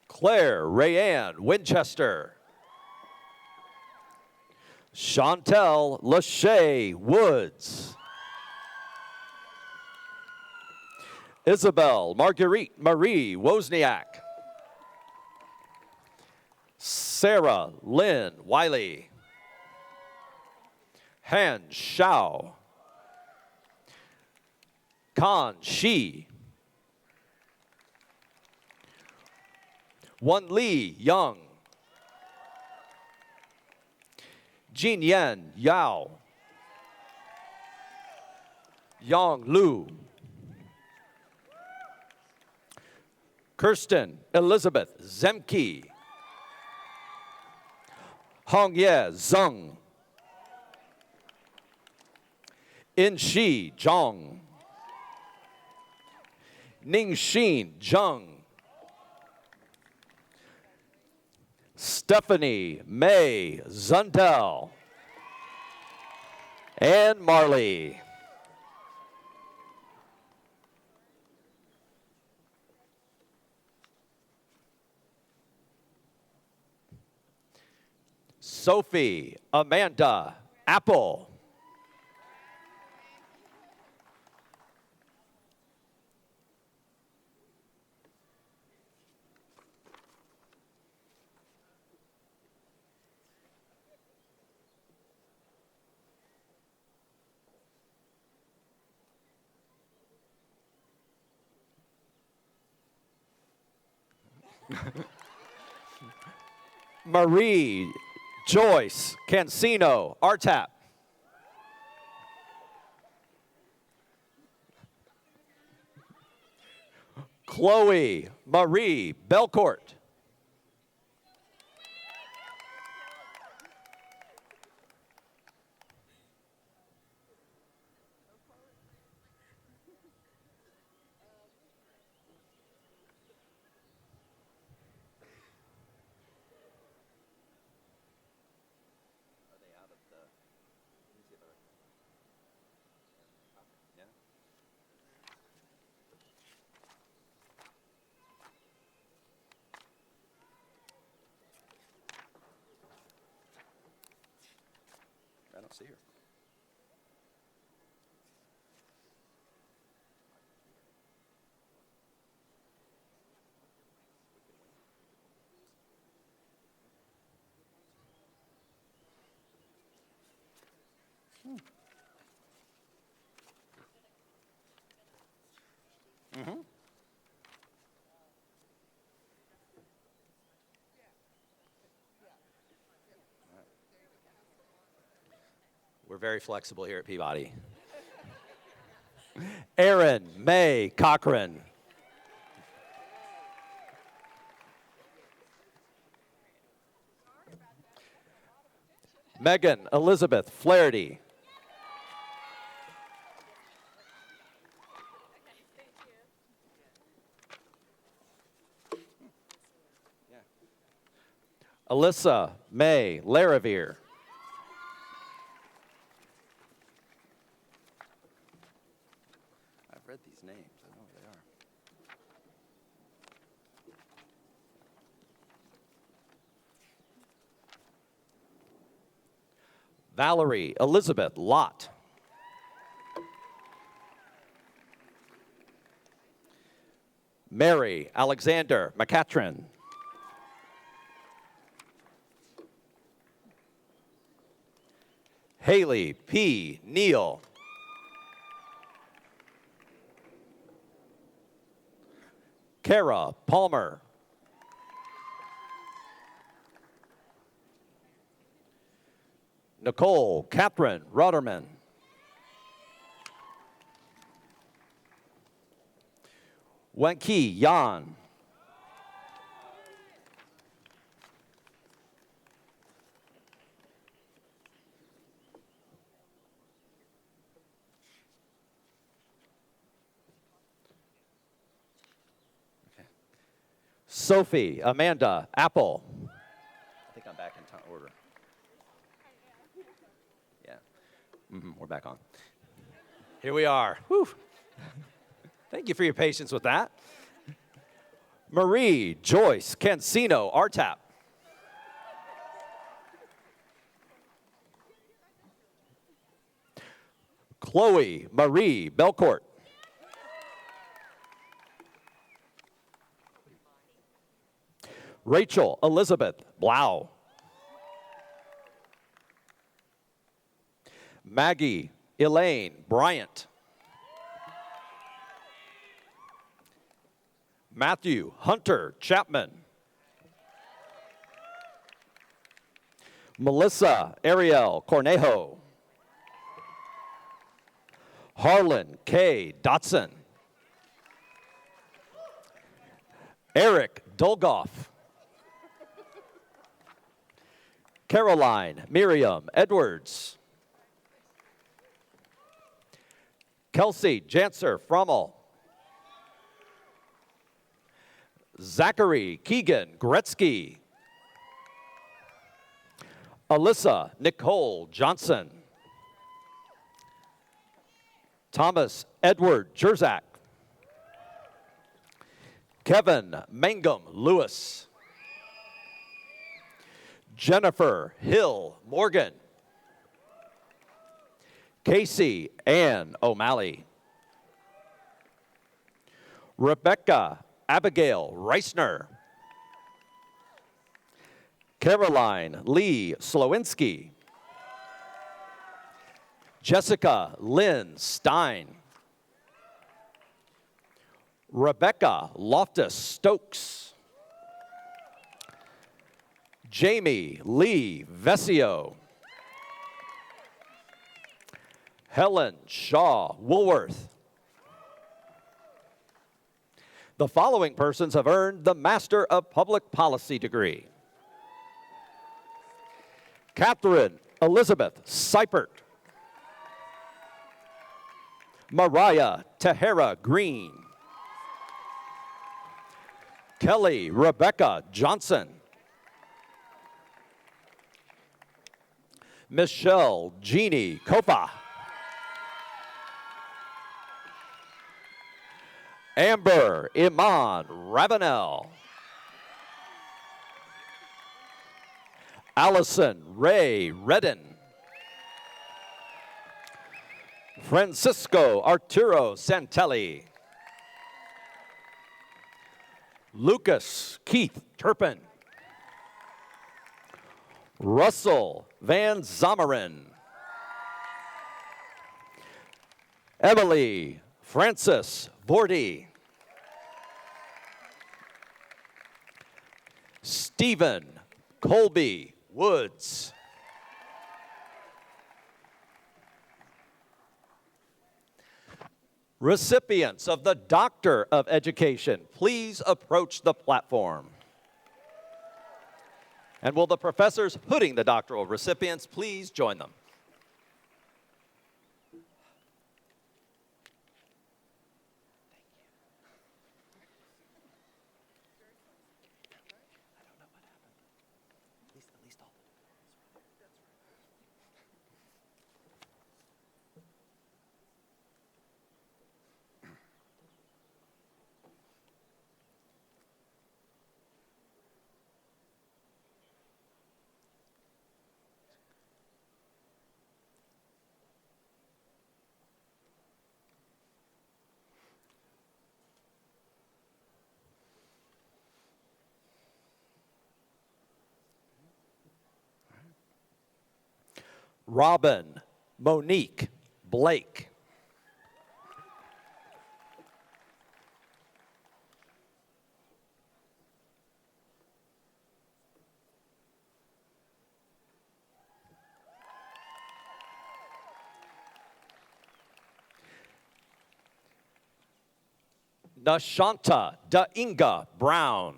Claire Rayanne Winchester. Chantel Lachey Woods. Isabel Marguerite Marie Wozniak. Sarah Lynn Wiley. Han Shao. Kan Shi. Wan Li Young. Jin Yan Yao. Yang Lu. Kirsten Elizabeth Zemke. Hong Ye Zeng. In Shi Zhang. Ningxin Zheng. Stephanie May Zundel. And Marley. Sophie Amanda Apple. Marie Joyce Cancino Artap. Chloe Marie Belcourt. I don't see her. We're very flexible here at Peabody. Erin May Cochran. Megan Elizabeth Flaherty. Alyssa May Laravere. read these names. I know who they are. Valerie Elizabeth Lott. Mary Alexander McCatrin. Haley P. Neal. Kara Palmer. Nicole Catherine Rotterman. Wenki Yan. Sophie Amanda Apple. I think I'm back in order. Yeah. We're back on. Here we are. Whew. Thank you for your patience with that. Marie Joyce Cancino Artap. Chloe Marie Belcourt. Rachel Elizabeth Blau. Maggie Elaine Bryant. Matthew Hunter Chapman. Melissa Ariel Cornejo. Harlan K. Dotson. Eric Dolgoff. Caroline Miriam Edwards. Kelsey Janser Frommel. Zachary Keegan Gretzky. Alyssa Nicole Johnson. Thomas Edward Jerzak. Kevin Mangum Lewis. Jennifer Hill Morgan. Casey Ann O'Malley. Rebecca Abigail Reisner. Caroline Lee Slowinski. Jessica Lynn Stein. Rebecca Loftus Stokes. Jamie Lee Vesio. Helen Shaw Woolworth. The following persons have earned the Master of Public Policy degree. Catherine Elizabeth Seipert. Mariah Tahara Green. Kelly Rebecca Johnson. Michelle Jeannie Copa. Amber Iman Ravenel. Allison Ray Redden. Francisco Arturo Santelli. Lucas Keith Turpin. Russell Van Zomeren. Emily Francis Vorty. Stephen Colby Woods. Recipients of the Doctor of Education, please approach the platform. And will the professors hooding the doctoral recipients please join them? Robin Monique Blake. Nashanta Dainga Brown.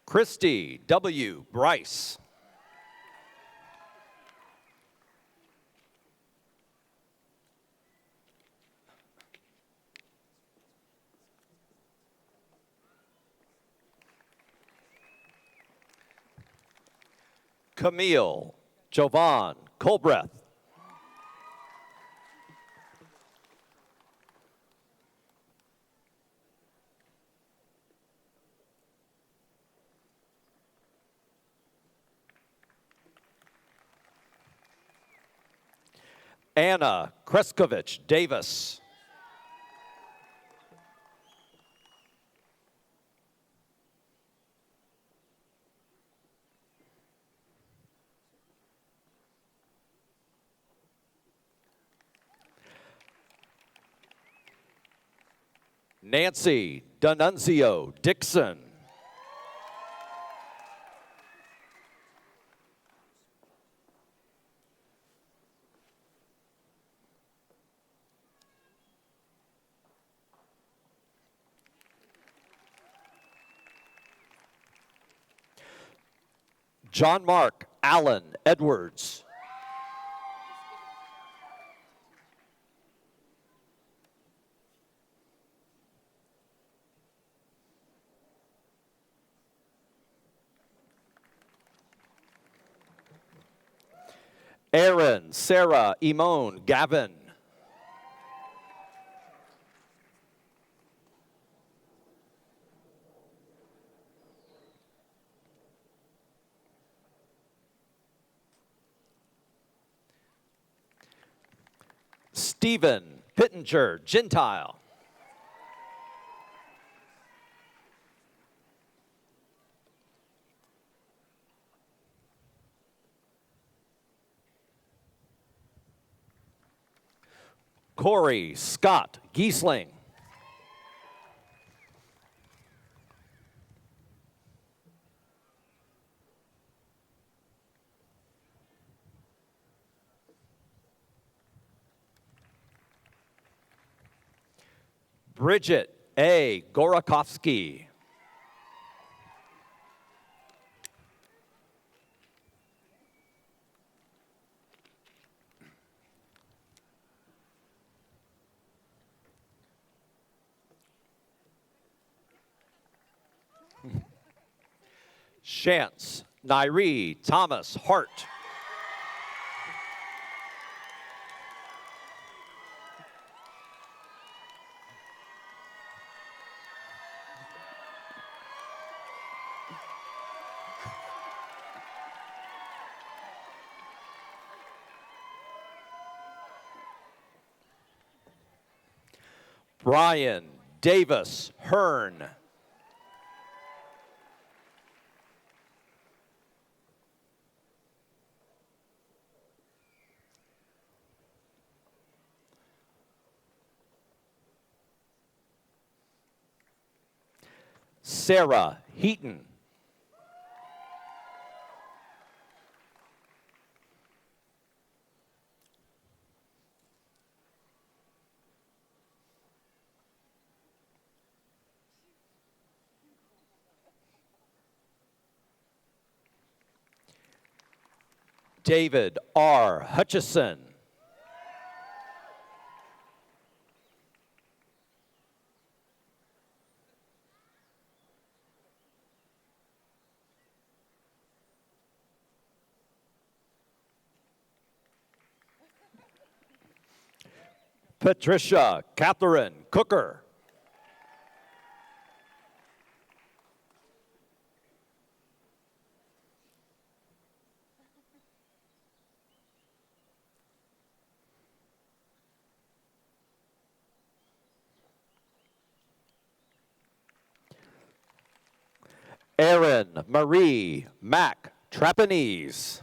Christy W. Bryce. Camille Jovan Colbreth. Anna Kreskovich Davis. Nancy D'Annunzio Dixon. John Mark Allen Edwards. Aaron Sarah Imone Gavin. Stephen Pittenger Gentile. Corey Scott Giesling. Bridget A. Gorakovsky. Chance Nairi Thomas Hart. Brian Davis Hearn. Sarah Heaton. David R. Hutchison. Patricia Catherine Cooker. Erin Marie Mack Trapanese.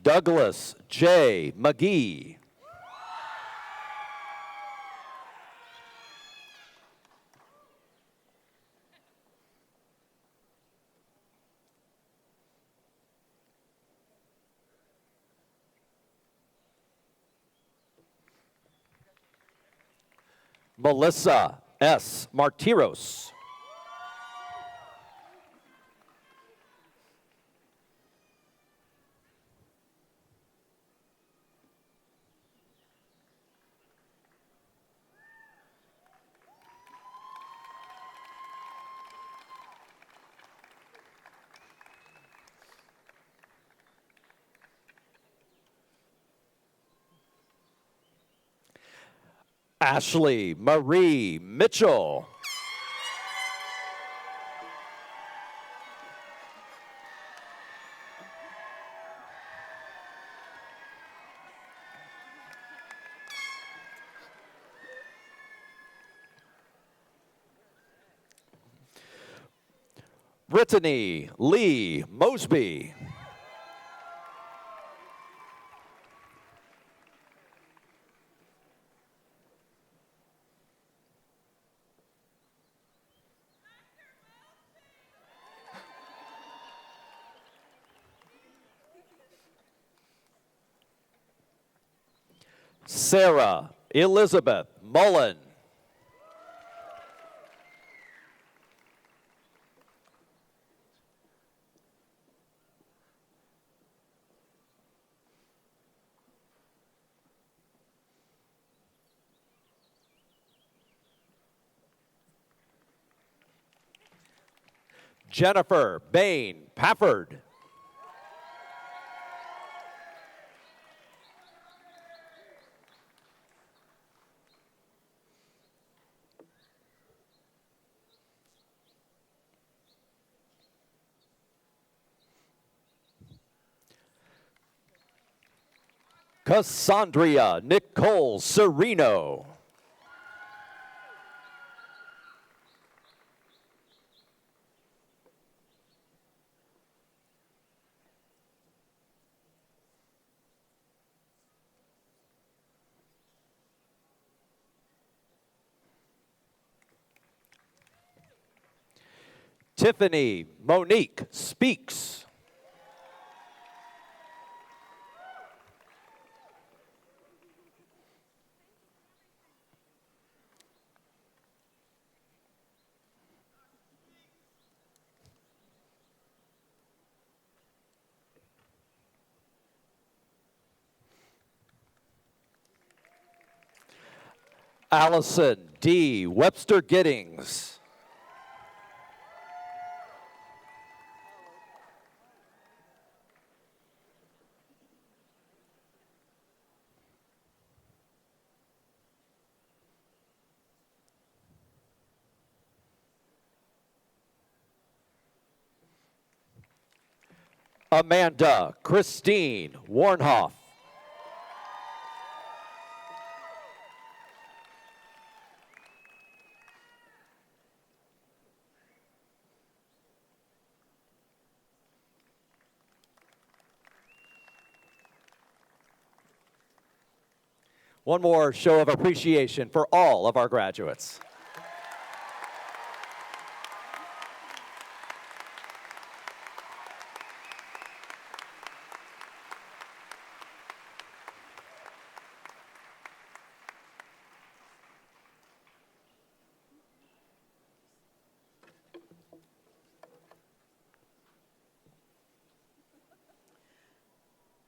Douglas J. McGee. Melissa S. Martiros. Ashley Marie Mitchell. Brittany Lee Mosby. Sarah Elizabeth Mullen. Jennifer Bain Pafford. Cassandria Nicole Sereno. Tiffany Monique Speaks. Allison D. Webster Giddings. Amanda Christine Warnhoff. One more show of appreciation for all of our graduates.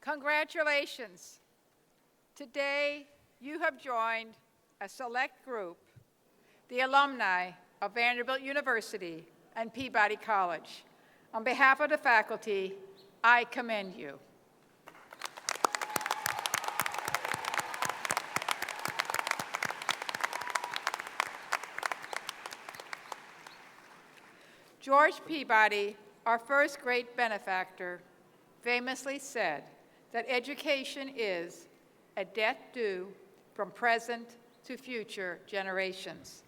Congratulations. Today, you have joined a select group, the alumni of Vanderbilt University and Peabody College. On behalf of the faculty, I commend you. George Peabody, our first great benefactor, famously said that education is a debt due from present to future generations.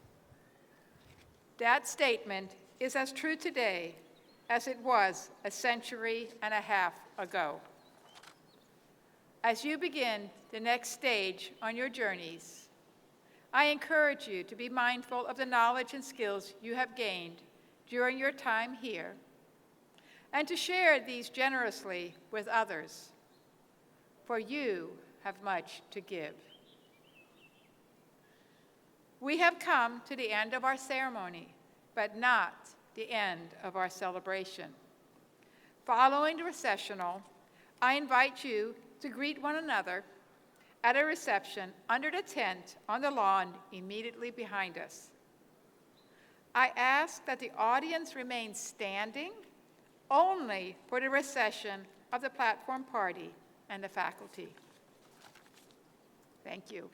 That statement is as true today as it was a century and a half ago. As you begin the next stage on your journeys, I encourage you to be mindful of the knowledge and skills you have gained during your time here, and to share these generously with others, for you have much to give. We have come to the end of our ceremony, but not the end of our celebration. Following the recessional, I invite you to greet one another at a reception under the tent on the lawn immediately behind us. I ask that the audience remain standing only for the recession of the platform party and the faculty. Thank you.